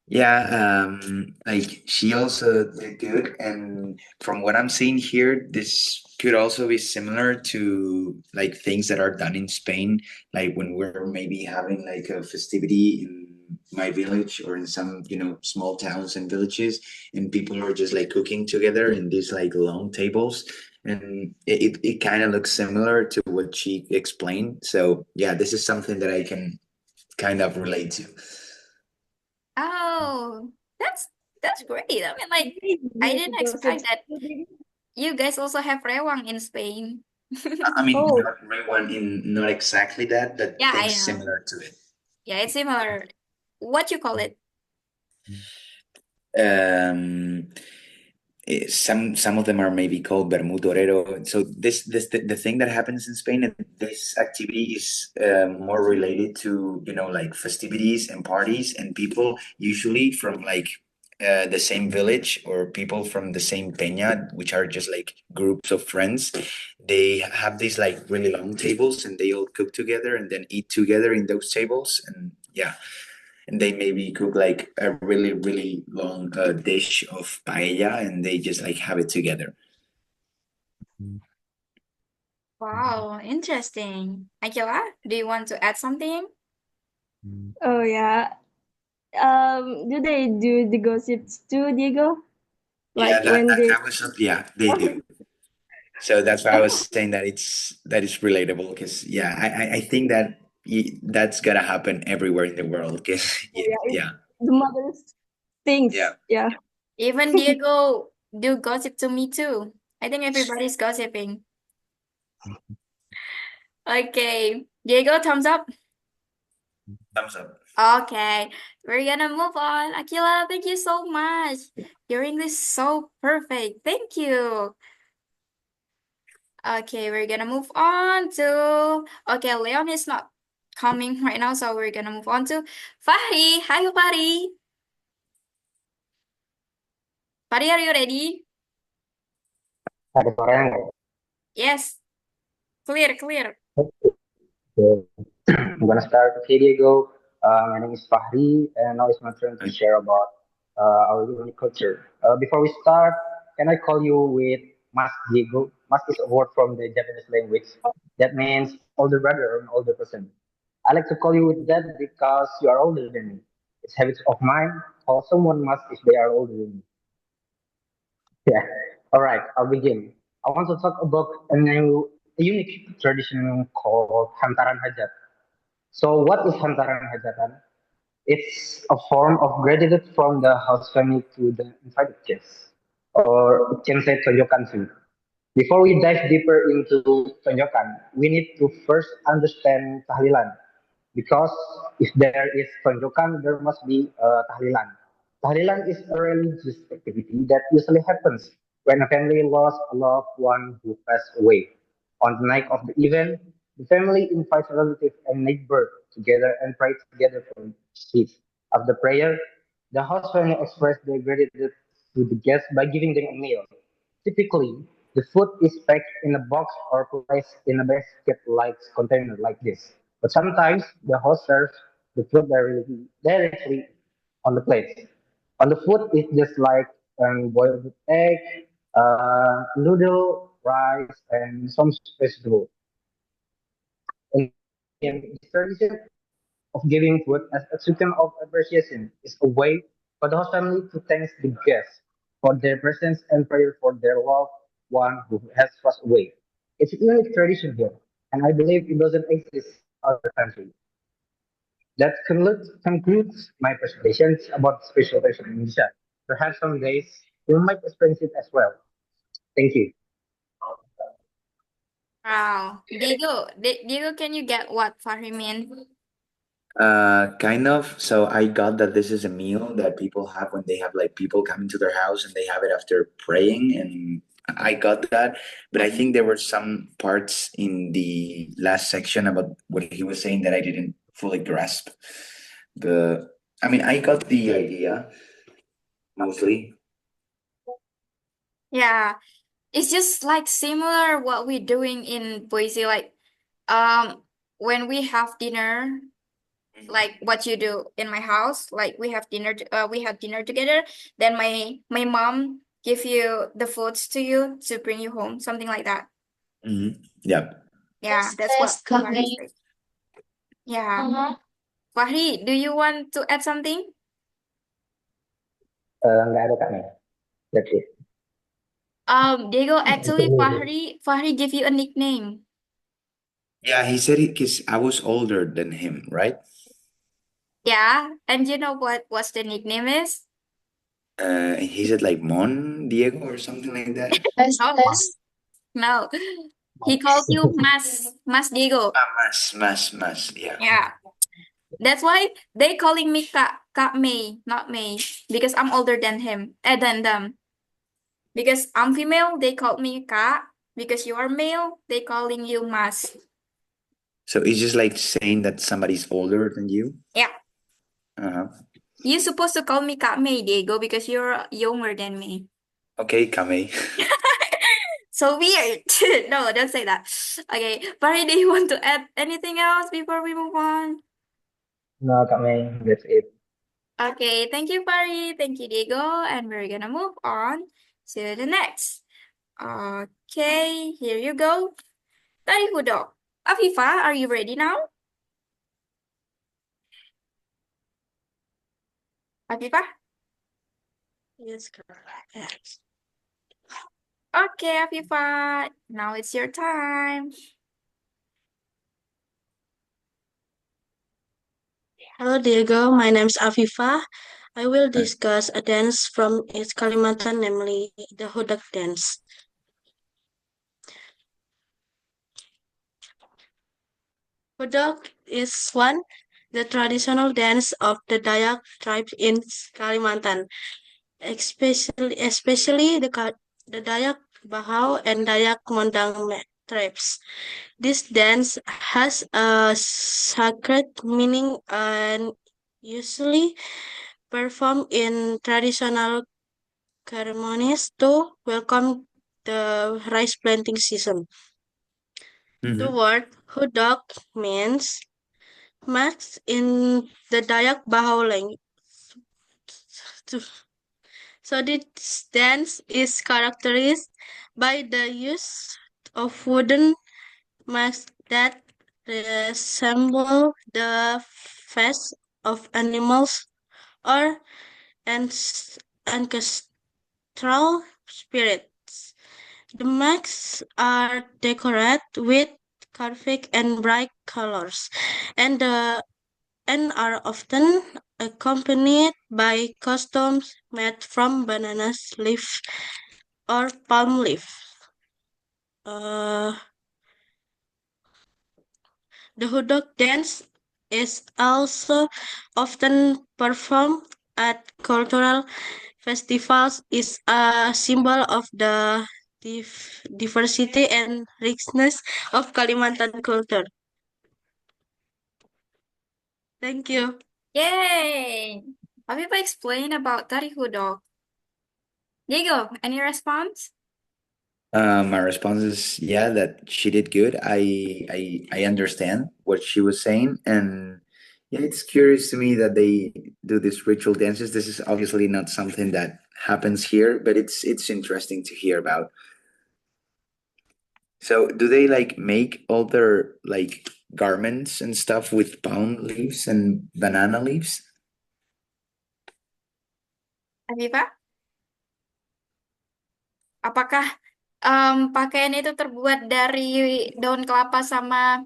Yeah, like she also did good, and from what I'm seeing here, this could also be similar to like things that are done in Spain, like when we're maybe having like a festivity in my village or in some, small towns and villages, and people are just like cooking together in these like long tables, and it kind of looks similar to what she explained. So yeah, this is something that I can kind of relate to. Oh, that's great. I mean, like, I didn't expect Gossips. that you guys also have rewang in Spain. I mean, Oh, not everyone in not exactly that, but Yeah, I things know. similar to it. Yeah, it's similar. What you call it? Um, some of them are maybe called Bermud Torero. So the thing that happens in Spain, this activity is more related to like festivities and parties and people usually from like the same village or people from the same peña, which are just like groups of friends. They have these like really long tables and they all cook together and then eat together in those tables. And yeah, and they maybe cook like a really really long dish of paella and they just like have it together. Wow, interesting. Akila, do you want to add something? oh yeah. Do they do the gossips too, Diego? Yeah, Like when they. that was yeah, they do. So that's why I was saying that it's relatable because yeah, I think that that's gonna happen everywhere in the world because Oh, yeah, it's yeah. the mother's things. Yeah. Yeah. Even Diego do gossip to me too. I think everybody's gossiping. Okay, Diego, thumbs up. Thumbs up. Okay, we're gonna move on. Akila, thank you so much. Your English is so perfect. Thank you. Okay, we're gonna move on to. Okay, Leon is not coming right now, so we're gonna move on to Fahri. Hi, Fahri. Fahri, are you ready? Ada suara nggak? Yes, clear, clear. Okay. I'm gonna start. Okay, Diego. My name is Fahri, and now it's my turn to share about our unique culture. Before we start, can I call you with Mas Diego? Mas is a word from the Japanese language that means older brother or an older person. I like to call you with that because you are older than me. It's habits of mine. Call someone Mas if they are older than me. Yeah. All right. I'll begin. I want to talk about a unique tradition called Hantaran Hajat. So, what is Hantaran Hajatan? It's a form of gratitude from the host family to the invited guests, or it can say Tonjokan too. Before we dive deeper into Tonjokan, we need to first understand Tahlilan, because if there is Tonjokan, there must be Tahlilan. Tahlilan is a religious activity that usually happens when a family lost a loved one who passed away. On the night of the event, the family invites relatives and neighbors together and pray together for peace. After prayer, the host family express their gratitude to the guests by giving them a meal. Typically, The food is packed in a box or placed in a basket-like container like this. But sometimes the host serves the food directly on the plate. On the food, it's just like boiled egg, noodle, rice, and some vegetable. In this tradition of giving food as a token of appreciation is a way for the host family to thank the guests for their presence and prayer for their loved one who has passed away. It's a unique tradition here, and I believe it doesn't exist in other countries. That concludes my presentations about the special tradition in Indonesia. Perhaps some days you might experience it as well. Thank you. Wow. Diego, can you get what Fahri mean? Kind of. So I got that this is a meal that people have when they have like people coming to their house and they have it after praying, and I got that. But I think there were some parts in the last section about what he was saying that I didn't fully grasp. The, I mean, I got the idea mostly. Yeah. It's just like similar what we're doing in Boise, like when we have dinner, like what you do in my house, like we have dinner together, then my mom give you the foods to you to bring you home, something like that. Yeah. Yeah, that's what Fahri said. Yeah. Fahri, do you want to add something? Nggak ada Kak Mei. That's it. Diego, actually Fahri give you a nickname. Yeah, he said it because I was older than him, right? Yeah, and you know what's the nickname is? He said like Mon Diego or something like that. No, no. He called you Mas Diego. Mas, yeah. Yeah. That's why they calling me Kak May, not May, because I'm older than him, than them. Because I'm female, they call me Kak. Because you are male, they calling you Mas. So it's just like saying that somebody's older than you. Yeah. Uh-huh. You supposed to call me Kak May, Diego, because you're younger than me. Okay, Kame. So weird. No, don't say that. Okay, Barry, do you want to add anything else before we move on? No, Kak Mei. That's it. Okay, thank you, Barry. Thank you, Diego. And we're gonna move on to the next. Okay, here you go. Tari Hudok. Afifa, are you ready now? Afifa? Yes, correct. Okay, Afifa. Now it's your time. Hello, Diego. My name is Afifa. I will discuss a dance from East Kalimantan, namely the Hudak dance. Hudak is the traditional dance of the Dayak tribe in Kalimantan, especially the Dayak Bahau and Dayak Mondang tribes. This dance has a sacred meaning and usually performed in traditional ceremonies to welcome the rice planting season. The word hudok means max in the Dayak Bahau language. So this dance is characterized by the use of wooden masks that resemble the face of animals or ancestral spirits. The masks are decorated with graphic and bright colors, and are often accompanied by costumes made from banana leaf or palm leaf. The hudok dance is also often performed at cultural festivals. Is a symbol of the diversity and richness of Kalimantan culture. Thank you. Yay! Afifa explain about Tari Hudok. Diego, any response? My response is yeah, that she did good. I understand what she was saying, and yeah, it's curious to me that they do these ritual dances. This is obviously not something that happens here, but it's interesting to hear about. So, do they like make all their like garments and stuff with palm leaves and banana leaves? Afifa, apakah pakaian itu terbuat dari daun kelapa sama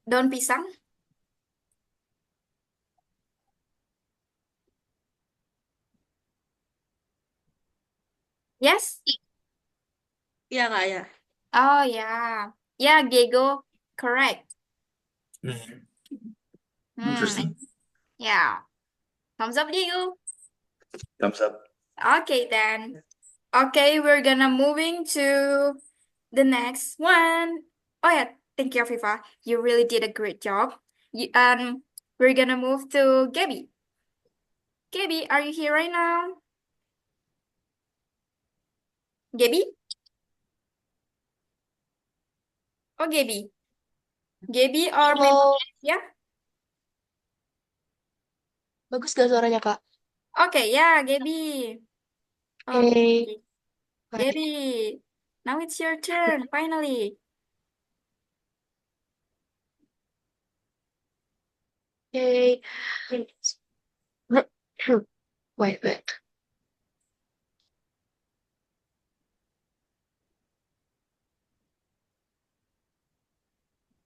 daun pisang? Yes? Iya kak ya. Oh yeah. Yeah, Gego, correct. Mhm. Hmm, Interesting. yeah. Thumbs up, Diego. Thumbs up. Okay then. Okay, we're gonna moving to the next one. Oh yeah, thank you, Afifa. You really did a great job. We're gonna move to Gabby. Gabby, are you here right now? Gabby? Oh, Gabby. Gabby or maybe Halo, yeah? bagus gak suaranya kak? Okay, yeah, Gabby. Hey, Okay, hai. Gabby. Now it's your turn, finally. Hey. Wait.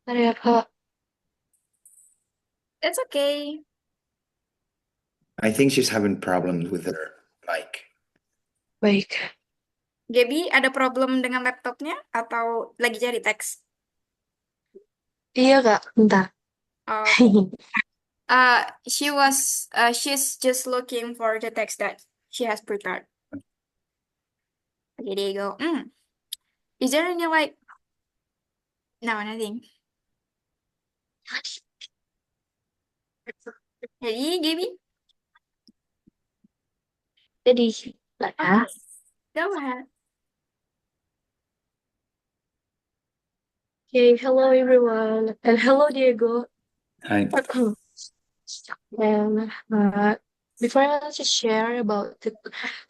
Bentar ya kak. It's okay. I think she's having problems with her mic. Baik. Gabby, ada problem dengan laptopnya atau lagi cari teks? Iya kak, bentar. Oh, she's just looking for the text that she has prepared. Okay, there you go. Is there any like, no, nothing. Ready, Gabby? Jadi, bentar ya. Okay, go ahead. Okay, hello everyone, and hello Diego. Hi. And before I want to share about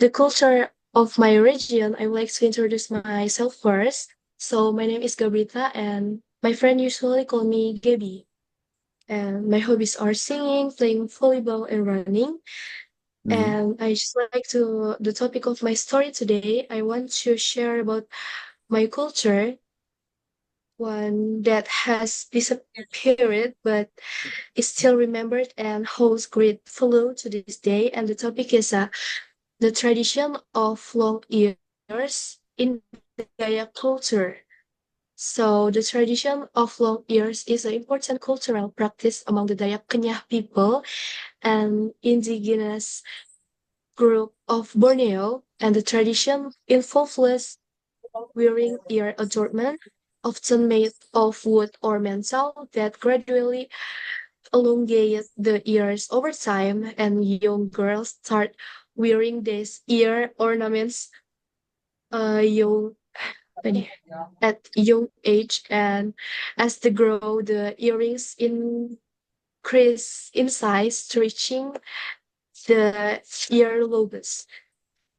the culture of my region, I would like to introduce myself first. So my name is Gabrita, and my friend usually call me Gaby. And my hobbies are singing, playing volleyball, and running. And I just like to the topic of my story today. I want to share about my culture, one that has disappeared but is still remembered and holds great value to this day. And the topic is the tradition of long ears in Dayak culture. So the tradition of long ears is an important cultural practice among the Dayak Kenyah people and indigenous group of Borneo, and the tradition involves wearing ear adornment, often made of wood or metal, that gradually elongate the ears over time, and young girls start wearing these ear ornaments young at young age, and as they grow, the earrings increase in size, reaching the ear lobes.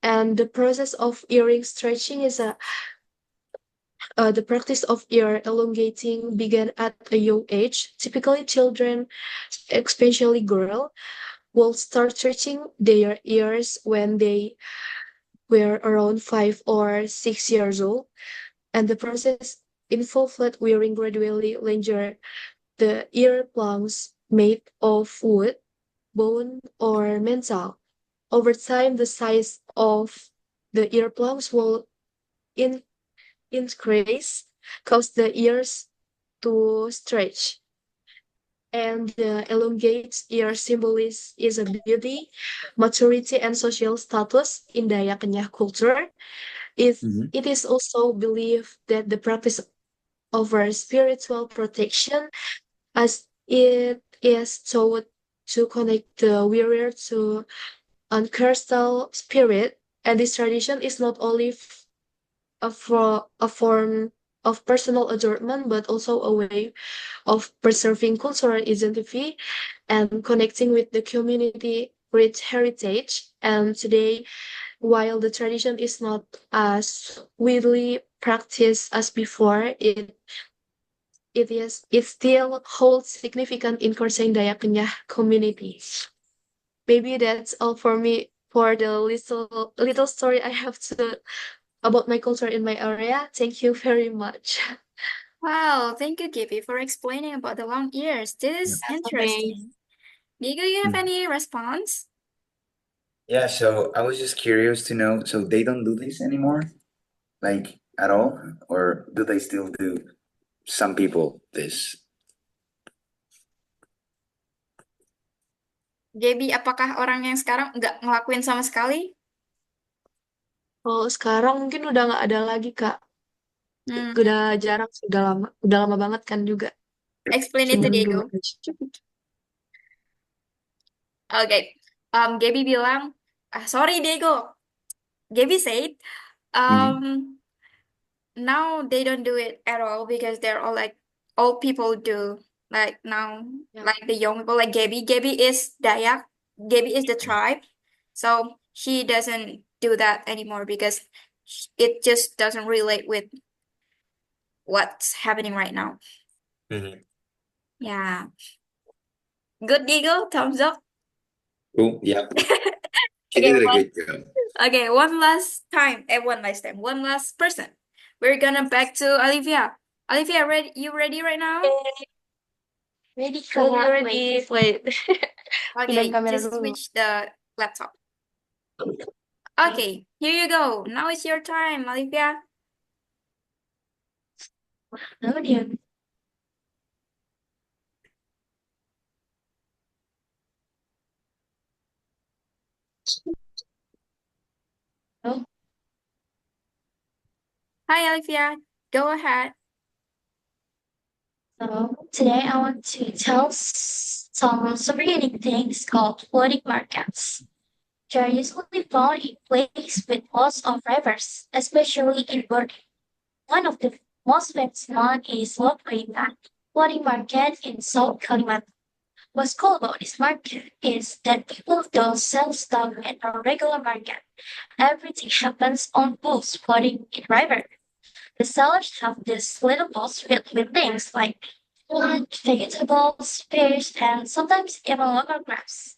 And the process of earring stretching is the practice of ear elongating began at a young age. Typically, children, especially girls, will start stretching their ears when they were around 5 or 6 years old, and the process involved flat wearing gradually linger the ear plugs made of wood, bone, or metal. Over time, the size of the ear plugs will in increase, cause the ears to stretch. And the elongate ear symbol is a beauty, maturity, and social status in Dayak Kenyah culture. It is also believed that the practice offers spiritual protection, as it is thought to connect the wearer to uncrystal spirit. And this tradition is not only a form of personal adornment, but also a way of preserving cultural identity and connecting with the community rich heritage. And today, while the tradition is not as widely practiced as before, it still holds significant in Korseng Dayak Kenyah community. Maybe that's all for me for the little story I have to about my culture in my area. Thank you very much. Wow, thank you, Gibby, for explaining about the long ears. This is That's amazing. interesting. Diego, you have Mm. any response? Yeah, so I was just curious to know, so they don't do this anymore, like at all, or do they still do some people this? Gaby, apakah orang yang sekarang nggak ngelakuin sama sekali? Kalau sekarang mungkin udah nggak ada lagi, Kak. Hmm, Udah jarang, udah lama banget kan juga. explain it to Cuman dulu Diego. aja. Okay. Gaby bilang, sorry Diego. Gaby said, Mhm. now they don't do it at all because they're all like old people do. Like now, Ya. like the young people, like Gaby. Gaby is Dayak. Gaby is the tribe. So she doesn't do that anymore because it just doesn't relate with what's happening right now. Mhm. Yeah. Good Diego, thumbs up. Cool. Yeah, she Okay, did a good job. okay, one last time. One last person. We're gonna back to Olivia. Olivia, you ready right now? Ready, Kak. Ready. Wait. Okay, Pindahin kamera just dulu. switch the laptop. Okay, here you go. Now it's your time, Olivia. Lalu dia. Oh, Hi, Olivia. Go ahead. So today I want to tell some super unique things called floating markets. They are usually found in places with lots of rivers, especially in Borneo. One of the most famous one is Lot floating market in South Kalimantan. What's cool about this market is that people don't sell stuff at a regular market. Everything happens on boats floating in river. The sellers have these little boats filled with things like food, vegetables, fish, and sometimes even local crafts.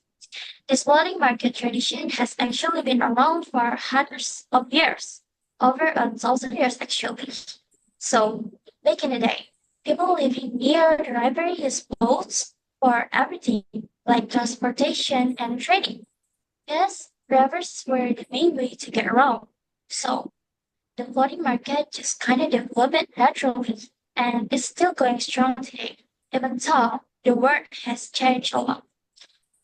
This floating market tradition has actually been around for hundreds of years, over 1,000 years actually. So, back in the day, people living near the river used boats for everything, like transportation and trading. Yes, rivers were the main way to get around. So, the floating market just kind of developed naturally and is still going strong today, even though the world has changed a lot.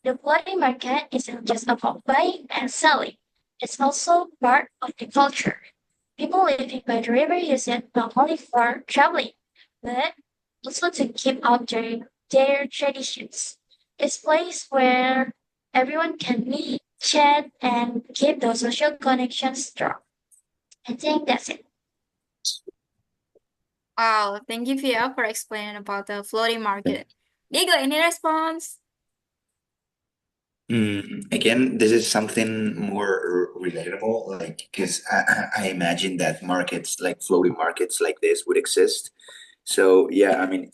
The floating market isn't just about buying and selling, it's also part of the culture. People living by the river use it not only for traveling, but also to keep up their traditions. It's a place where everyone can meet, chat, and keep those social connections strong. I think that's it. Wow, thank you, Fia, for explaining about the floating market. Diego, any response? Again, this is something more relatable, like because I imagine that markets like floating markets like this would exist. So yeah, I mean,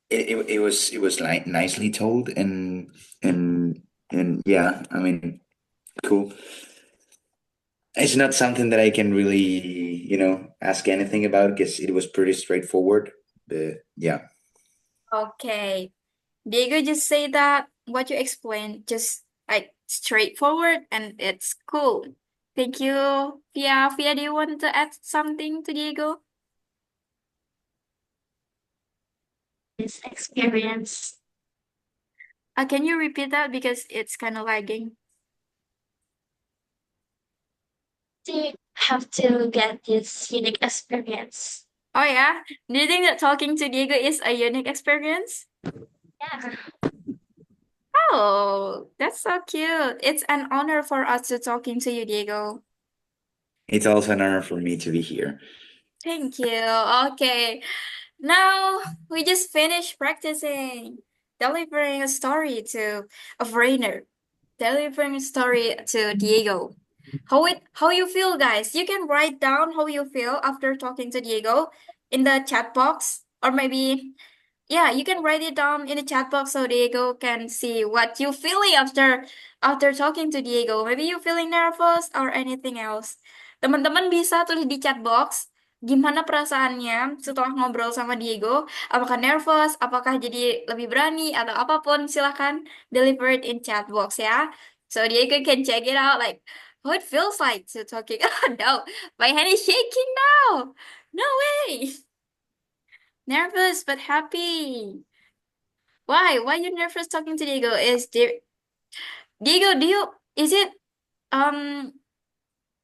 it was like nicely told and yeah, I mean, cool. It's not something that I can really, ask anything about because it was pretty straightforward. But yeah. Okay. Diego just say that what you explained just like straightforward and it's cool. Thank you, Fia. Fia, do you want to add something to Diego? This experience. Can you repeat that because it's kind of lagging? You have to get this unique experience. Oh yeah? Do you think that talking to Diego is a unique experience? Yeah. Oh, that's so cute. It's an honor for us to talking to you, Diego. It's also an honor for me to be here. Thank you. Okay. Now we just finished practicing delivering a story to a foreigner, delivering a story to Diego. How you feel, guys? You can write down how you feel after talking to Diego in the chat box, or maybe yeah, you can write it down in the chat box so Diego can see what you feeling after talking to Diego. Maybe you feeling nervous or anything else. Teman-teman bisa tulis di chat box gimana perasaannya setelah ngobrol sama Diego. Apakah nervous, apakah jadi lebih berani atau apapun silahkan deliver it in chat box ya. So Diego can check it out like how it feels like to talking. No, my hand is shaking now. No way. Nervous but happy. Why? Why you nervous talking to Diego? Diego, is it um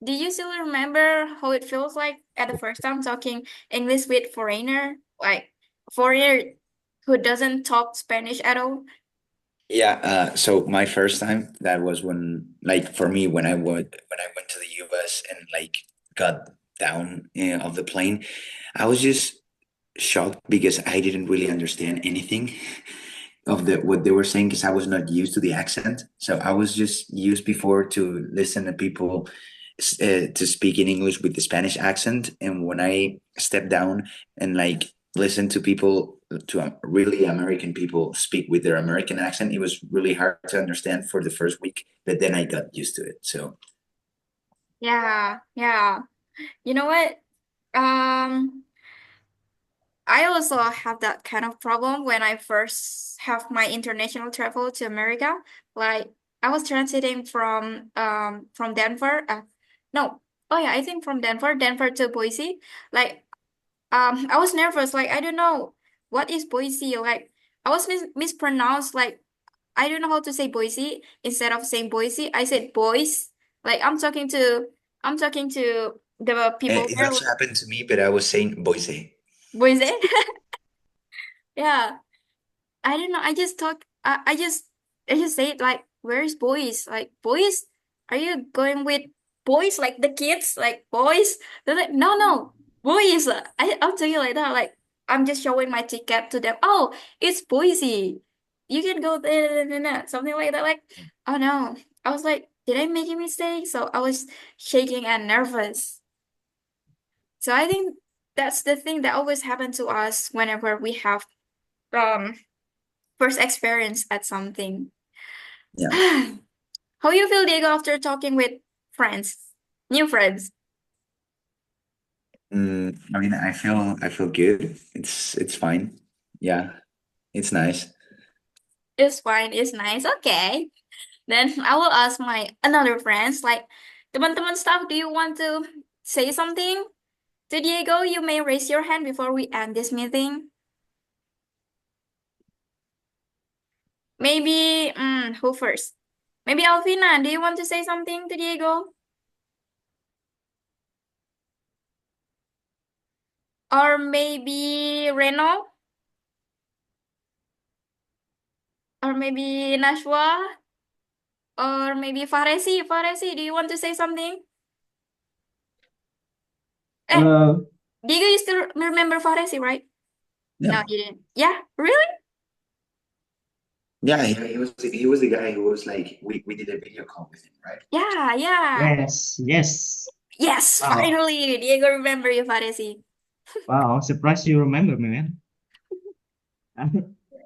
do you still remember how it feels like at the first time talking English with foreigner? Like foreigner who doesn't talk Spanish at all? Yeah, so my first time, that was when, like, for me, when I went to the US and like got down of the plane, I was just shocked because I didn't really understand anything of what they were saying because I was not used to the accent. So I was just used before to listen to people to speak in English with the Spanish accent, and when I stepped down and like listen to people, to really American people speak with their American accent, it was really hard to understand for the first week, but then I got used to it. So Yeah, yeah. You know what? Um I also have that kind of problem when I first have my international travel to America. Like I was transiting from Denver. No, oh yeah, I think from Denver to Boise. Like I was nervous. Like I don't know what is Boise. Like I was mispronounced. Like I don't know how to say Boise. Instead of saying Boise, I said boys. Like I'm talking to the people it there. also happened to me, but I was saying Boise. Boise. Yeah. I don't know. I just talk. I just say it like, "Where's boys? Like boys? Are you going with boys like the kids? Like boys?" They're like, "No, no, boys." I'll tell you like that. Like I'm just showing my ticket to them. Oh, it's Boise. You can go there, something like that. Like, oh no. I was like, did I make a mistake? So I was shaking and nervous. So I think that's the thing that always happens to us whenever we have um first experience at something. Yeah. How you feel, Diego, after talking with friends, new friends? I mean, I feel good. It's fine. Yeah, it's nice. It's fine, it's nice. Okay. Then I will ask my another friends, like, teman-teman staff, do you want to say something to Diego? You may raise your hand before we end this meeting. Maybe, who first? Maybe Alvina, do you want to say something to Diego? Or maybe Reno? Or maybe Nashwa? Or maybe Faresi? Faresi, do you want to say something? Eh, Diego, you still remember Faresi, right? No, Yeah. you didn't. Yeah, really? Yeah, he was the guy who was like we did a video call with him, right? Yeah, yeah. Yes. Yes, Wow. finally, Diego remember you, Faresi. Wow. Surprised you remember me, man.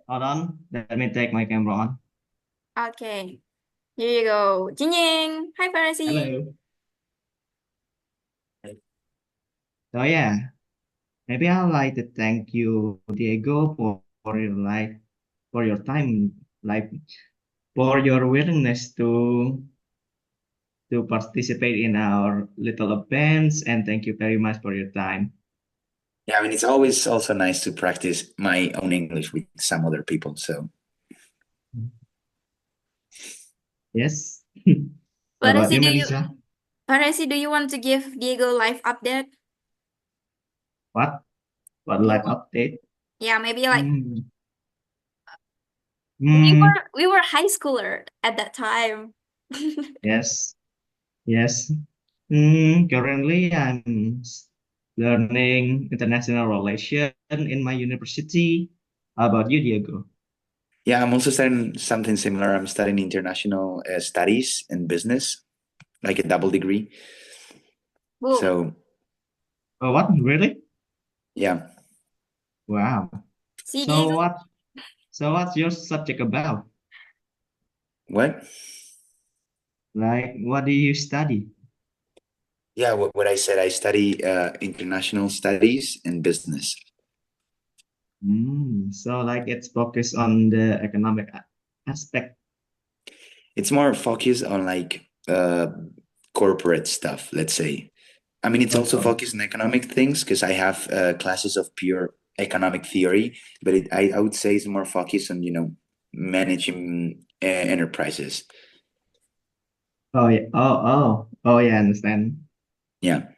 Hold on. Let me take my camera on. Okay, here you go. Jinying. Hi, Faresi. Hello. So yeah, maybe I'd like to thank you, Diego, for your for your time, like for your willingness to participate in our little events, and thank you very much for your time. Yeah, I mean, it's always also nice to practice my own English with some other people. So Yes. What about Faresi, you, do you Melissa? Faresi, do you want to give Diego live update? What? What Do you live want? update? Yeah, maybe like Hmm. we Hmm. were high schooler at that time. Yes. Yes. Currently, I'm learning international relation in my university. How about you, Diego? Yeah, I'm also studying something similar. I'm studying international studies and business, like a double degree. Whoa. So Oh, what? Really? yeah, Wow. See, So Diego? what? So what's your subject about? what? Like, what do you study? Yeah, what I said, I study international studies and business. So like it's focused on the economic aspect. It's more focused on like corporate stuff, let's say. I mean, it's also Oh, focused on economic things because I have classes of pure economic theory, but I would say it's more focused on, managing enterprises. oh yeah. Oh yeah. I understand. Yeah.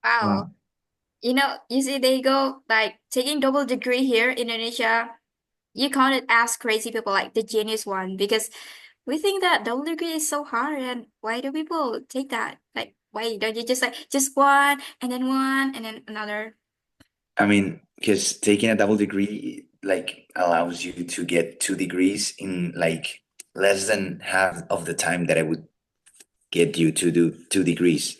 Wow. Wow. You see, they go like taking double degree here in Indonesia. You count it as crazy people, like the genius one, because we think that double degree is so hard. And why do people take that? Like, why don't you just like just one and then another? I mean, because taking a double degree like allows you to get 2 degrees in like less than half of the time that I would get you to do 2 degrees,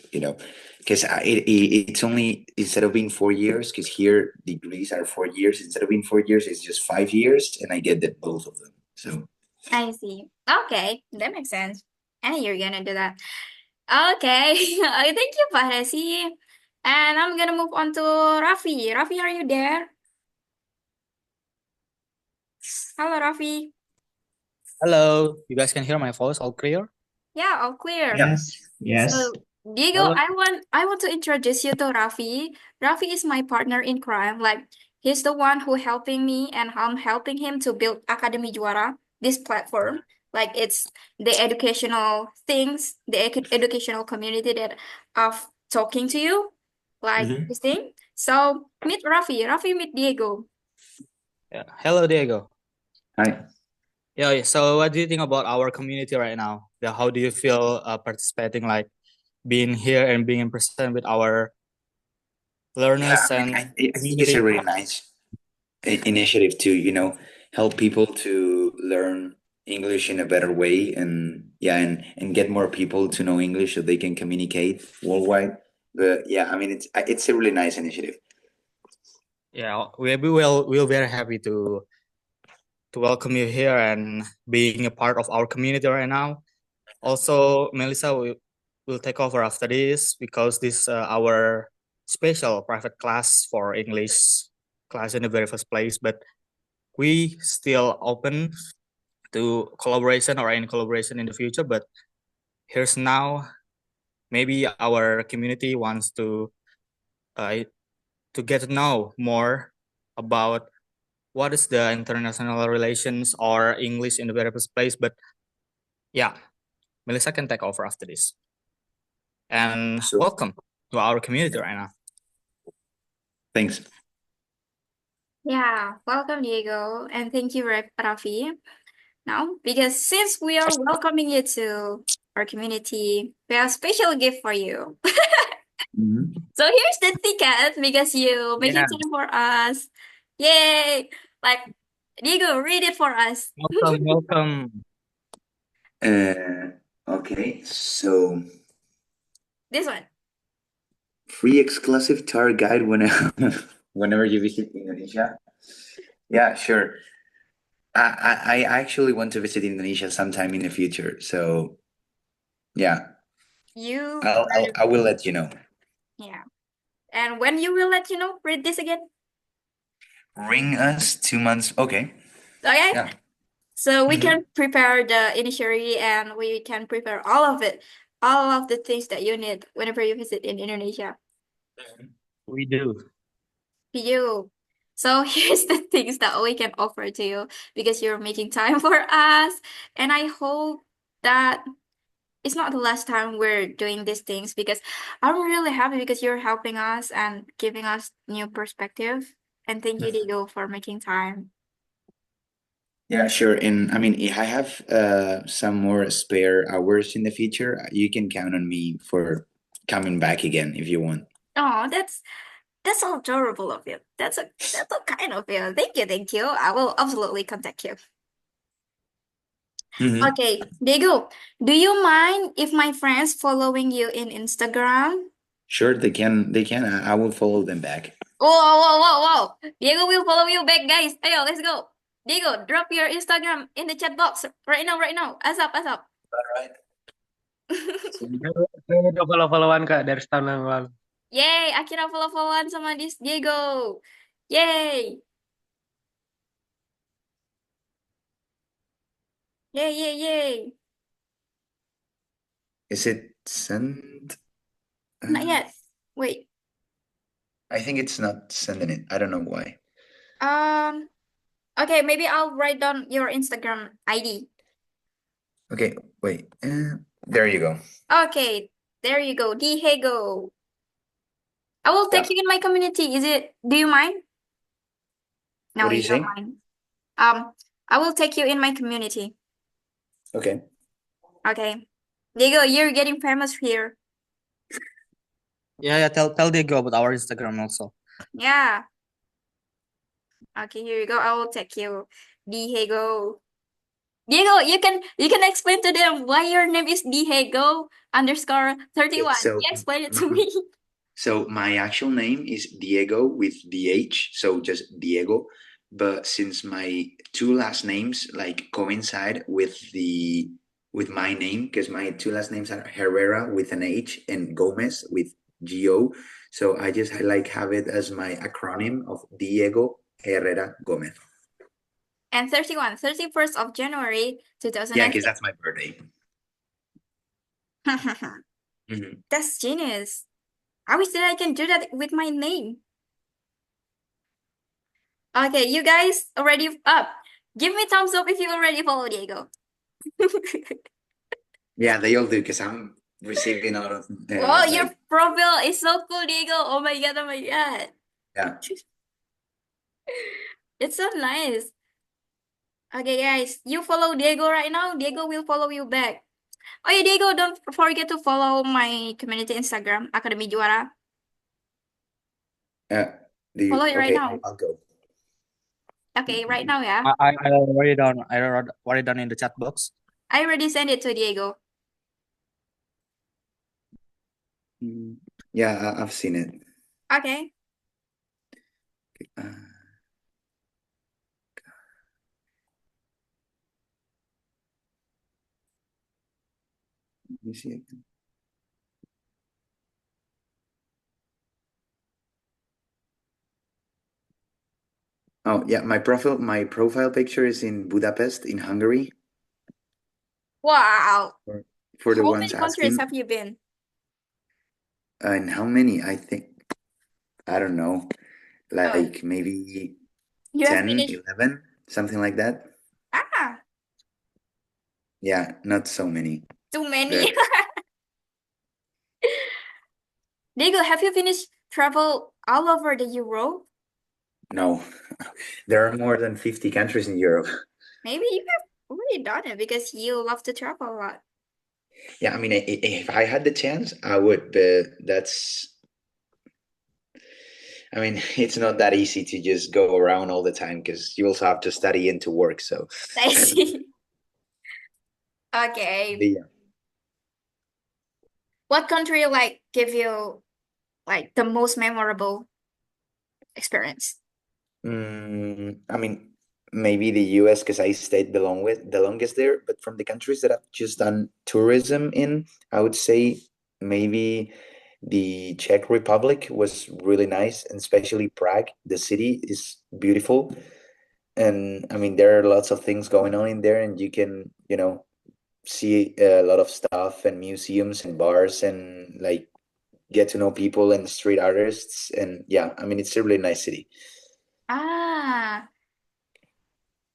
because it's only instead of being 4 years, because here degrees are 4 years, instead of being 4 years, it's just 5 years, and I get that both of them. So I see. Okay, that makes sense. And you're gonna do that. Okay. Thank you, Pak Resi. And I'm gonna move on to Raffi. Raffi, are you there? Hello, Raffi. Hello, you guys can hear my voice all clear? Yeah, all clear. Yes. Yes. So, Diego, Hello. I want to introduce you to Raffi. Raffi is my partner in crime. Like, he's the one who helping me, and I'm helping him to build Academy Juara, this platform. Like, it's the educational things, the educational community that of talking to you, like Mhm. this thing. So, meet Raffi. Raffi, meet Diego. Yeah. Hello, Diego. Hi. Yeah, so what do you think about our community right now? Yeah, how do you feel participating, like being here and being in person with our Yeah, learners I mean, and I think it's a community? really nice initiative to, help people to learn English in a better way, and yeah, and get more people to know English so they can communicate worldwide. But yeah, I mean, it's a really nice initiative. Yeah, we're very happy to welcome you here and being a part of our community right now. Also, Melissa will take over after this because this our special private class for English class in the very first place. But we still open to collaboration or any collaboration in the future. But here's now, maybe our community wants to get to know more about what is the international relations or English in the very first place. But yeah, Melissa can take over after this. And So welcome to our community right now. thanks. Yeah, welcome, Diego, and thank you, Raffi. Now, because since we are welcoming you to our community, we have a special gift for you. Mhm. So here's the ticket because you making Yeah, time for us. Yay! Like, Diego, read it for us. welcome. Okay, so This one. free exclusive tour guide whenever you visit Indonesia. Yeah, sure. I actually want to visit Indonesia sometime in the future. So yeah, You I will let you know. yeah. And when you will let you know, read this again. Ring us 2 months. Okay. Okay? Yeah. So we Mhm. can prepare the initiatory and we can prepare all of it, all of the things that you need whenever you visit in Indonesia. We do. You. So here's the things that we can offer to you because you're making time for us. And I hope that it's not the last time we're doing these things because I'm really happy because you're helping us and giving us new perspective. And thank you, Diego, for making time. Yeah, sure. And I mean, if I have some more spare hours in the future, you can count on me for coming back again if you want. Oh, that's so adorable of you. That's so kind of you. Thank you. I will absolutely contact you. Mhm. Okay, Diego, do you mind if my friends following you in Instagram? Sure, they can. They can. I will follow them back. Whoa. Diego will follow you back, guys. Ayo, let's go. Diego, drop your Instagram in the chat box right now. Asap. Alright. Saya udah follow-followan Kak dari setahun yang lalu. Yay, akhirnya follow-followan sama Diego. Yay. Yay. Is it sent? Not yet. Wait. I think it's not sending it. I don't know why. Okay, maybe I'll write down your Instagram ID. Okay, wait. There you go. Okay, there you go, Diego. I will take Yeah. you in my community. Do you mind? No, What do you you don't say? mind. I will take you in my community. Okay. Okay. Diego, you're getting famous here. Yeah. Tell Diego about our Instagram also. Yeah. Okay, here you go. I will take you, Diego. Diego, you can explain to them why your name is Diego _31. So, You explain it to me. so my actual name is Diego with DH, so just Diego. But since my two last names like coincide with my name, because my two last names are Herrera with an H and Gomez with GO, so I just like have it as my acronym of Diego Herrera Gomez. And 31st of January Yeah, 2006. because that's my birthday. Mhm. That's genius. I wish that I can do that with my name. Okay, you guys already up. Give me thumbs up if you already follow Diego. Yeah, they all do because I'm receiving a lot of Oh, your like, profile is so cool, Diego. Oh my god. yeah. It's so nice. Okay, guys, you follow Diego right now. Diego will follow you back. Oh yeah, Diego, don't forget to follow my community Instagram, Akademi Juara. Follow it right Okay, now. I'll go. Okay, right now, yeah. I write it down. I write it down in the chat box. I already sent it to Diego. Yeah, I've seen it. Okay. Let me see it. Oh yeah, my profile picture is in Budapest in Hungary. Wow. For the How ones many countries asking, have you been? and how many? I think I don't know, Oh, like maybe you have 10, finished. 11, something like that. Ah, Yeah, not so many. too many. But Diego, have you finished travel all over the Europe? no, there are more than 50 countries in Europe. Maybe you have already done it because you love to travel a lot. Yeah, I mean, if I had the chance, I would, but I mean, it's not that easy to just go around all the time because you also have to study and to work. So, I see. Okay. but yeah. What country like give you like the most memorable experience? I mean, maybe the US because I stayed the longest there. But from the countries that I've just done tourism in, I would say maybe the Czech Republic was really nice, and especially Prague. The city is beautiful, and I mean there are lots of things going on in there, and you can see a lot of stuff and museums and bars and like get to know people and street artists, and yeah, I mean it's a really nice city. Ah,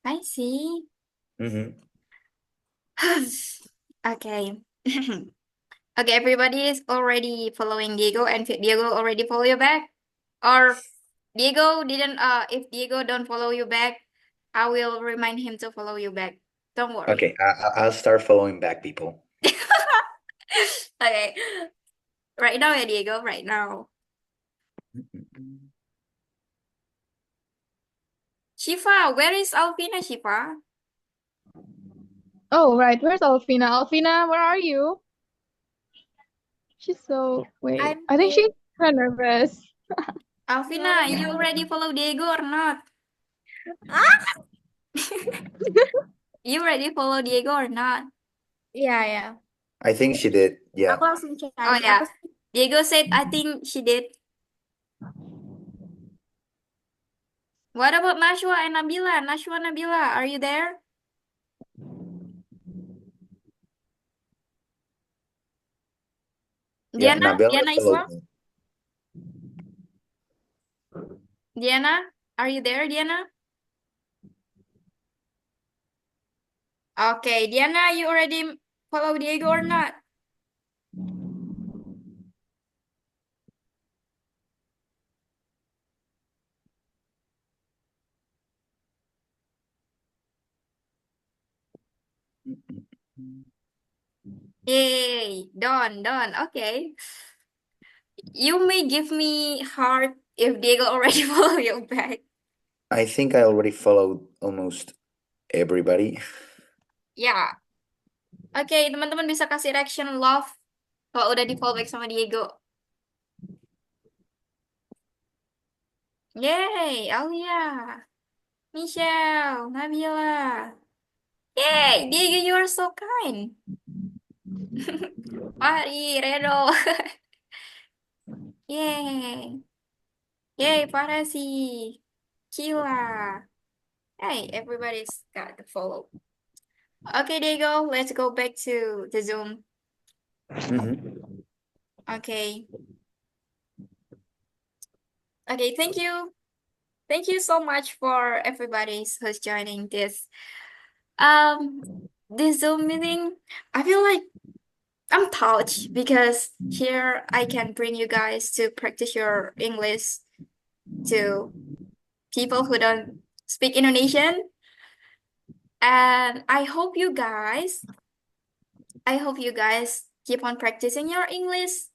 I see. Hmm. Okay. Okay, everybody is already following Diego, and Diego already follow you back. Or Diego didn't, if Diego don't follow you back, I will remind him to follow you back. Don't worry. Okay, I'll start following back people. Okay. Right now ya, Diego, right now. Shiva, where is Alvina, Shiva? Oh, right. Where's Alfina? Alfina, where are you? Wait. I'm I think here. she's kind of nervous. Alvina, you already follow Diego or not? You already follow Diego or not? Yeah. I think she did. Yeah. Aku langsung cari. Oh yeah. Apa sih? Diego said, I think she did. What about Nashwa and Nabila? Nashwa, Nabila, are you there? Yeah, Diana, Nabila Diana followed Iswa? me. Diana, are you there, Diana? Okay, Diana, you already follow Diego or not? Yay, done. Okay. You may give me heart if Diego already follow you back. I think I already followed almost everybody. Ya. Oke, teman-teman bisa kasih reaction love kalau udah di follow back sama Diego. Yay, Alia, Michelle, Nabila. Yay, Diego, you are so kind. Mari, Redo. Yay. Yay, Parasi. Kila. Hey, everybody's got the follow. Okay, Diego, let's go back to the Zoom. Okay. Okay, thank you. Thank you so much for everybody who's joining this Zoom meeting. I feel like I'm touched because here I can bring you guys to practice your English to people who don't speak Indonesian. And I hope you guys keep on practicing your English.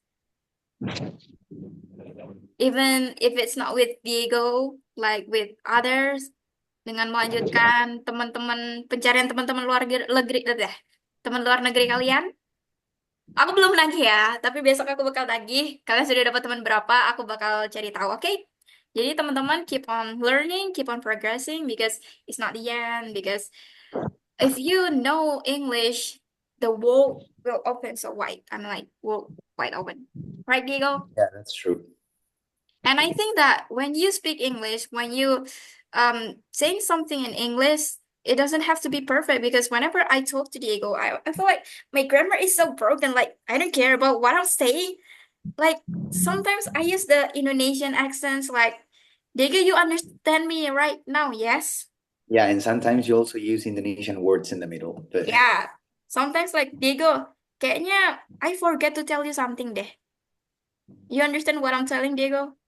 Even if it's not with Diego, like with others, dengan melanjutkan pencarian teman-teman luar negeri, teman luar negeri kalian. Aku belum nagih ya, tapi besok aku bakal nagih. Kalian sudah dapat teman berapa, aku bakal cari tahu, oke? Jadi teman-teman keep on learning, keep on progressing because it's not the end. Because if you know English, the world will open so wide. I'm like, world wide open. Right, Diego? Yeah, that's true. And I think that when you speak English, when you saying something in English, it doesn't have to be perfect because whenever I talk to Diego, I feel like my grammar is so broken. Like I don't care about what I'm saying. Like sometimes I use the Indonesian accents. Like Diego, you understand me right now? Yes. Yeah, and sometimes you also use Indonesian words in the middle. But Yeah. Sometimes like Diego, kayaknya I forget to tell you something deh. You understand what I'm telling Diego?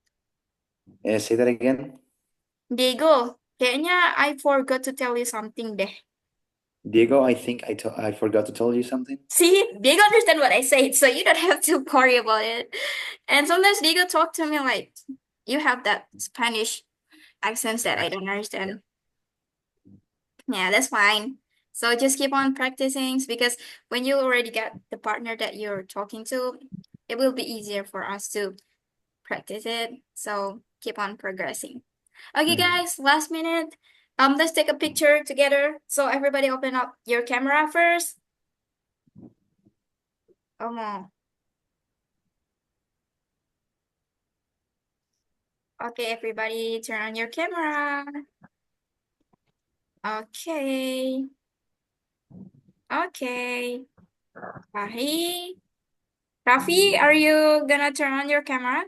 say that again. Diego, kayaknya I forgot to tell you something deh. Diego, I think I forgot to tell you something. See, Diego understand what I say, so you don't have to worry about it. And sometimes Diego talk to me like, you have that Spanish accents that I don't understand. Yeah, that's fine. So just keep on practicing because when you already get the partner that you're talking to, it will be easier for us to practice it. So keep on progressing. Okay, guys, last minute. Let's take a picture together. So everybody open up your camera first. Okay, everybody turn on your camera. Okay. Okay. Raffi, are you gonna turn on your camera?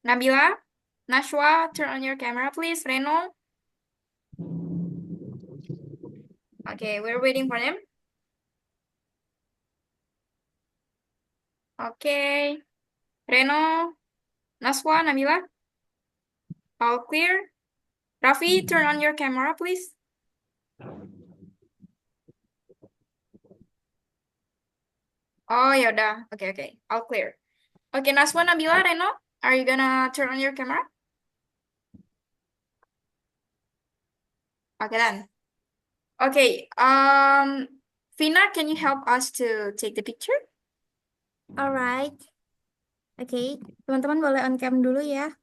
Nabila, Nashwa, turn on your camera, please. Reno. Okay, we're waiting for them. Okay. Reno, Nashwa, Nabila. All clear? Raffi, turn on your camera, please. Oh, ya udah. Okay. All clear. Okay, Naswa, Nabila, Reno, are you gonna turn on your camera? Okay, then. Okay, Vina, can you help us to take the picture? Alright. Oke, teman-teman boleh on cam dulu ya.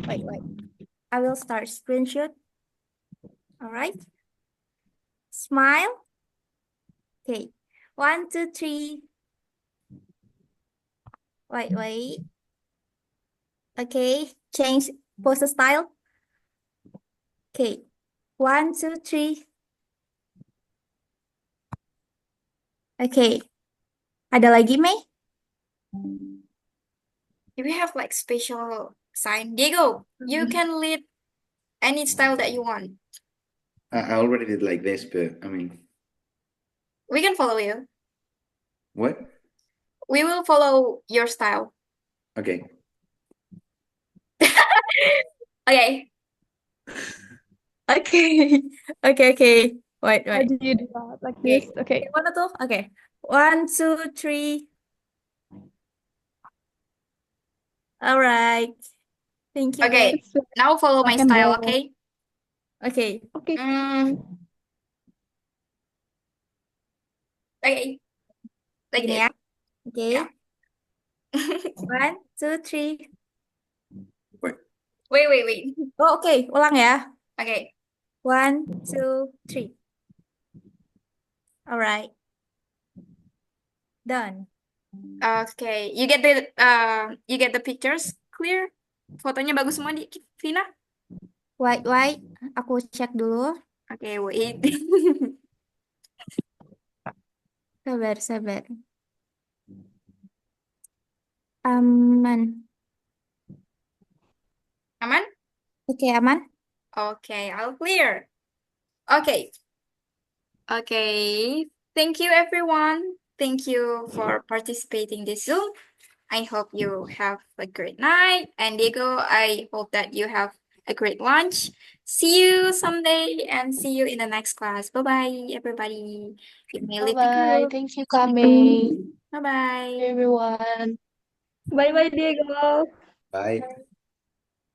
Wait. I will start screenshot. Alright. Smile. Okay. 1, 2, 3. Wait. Okay. Change pose style. Okay. 1, 2, 3. Okay. Ada lagi, Mei? Do we have like special sign? Diego, you can lead any style that you want. I already did like this, but I mean, We can follow you. what? We will follow your style. Okay. Okay. Okay. Wait. How do you do that? Like Okay. this? Okay. Mana tuh? Okay. 1, 2, 3. Alright. Thank you, Okay. guys. Now follow my Rock and style, roll. okay? Okay. Okay. Okay. Like Gini this. ya. Okay. Yeah. 1, 2, 3. Wait. Oh, okay. Ulang ya. Okay. 1, 2, 3. Alright. Done. Okay. You get the pictures clear? Fotonya bagus semua di Vina? Wait. Aku cek dulu. Okay, wait. Sabar. Aman. Aman? Oke, aman. Okay, all clear. Okay. Thank you, everyone. Thank you for participating this Zoom. I hope you have a great night. And Diego, I hope that you have a great lunch. See you someday and see you in the next class. Bye-bye, everybody. You may leave the Bye-bye. group. Thank you, Kame. Bye-bye. Everyone. Bye-bye, Diego. Bye.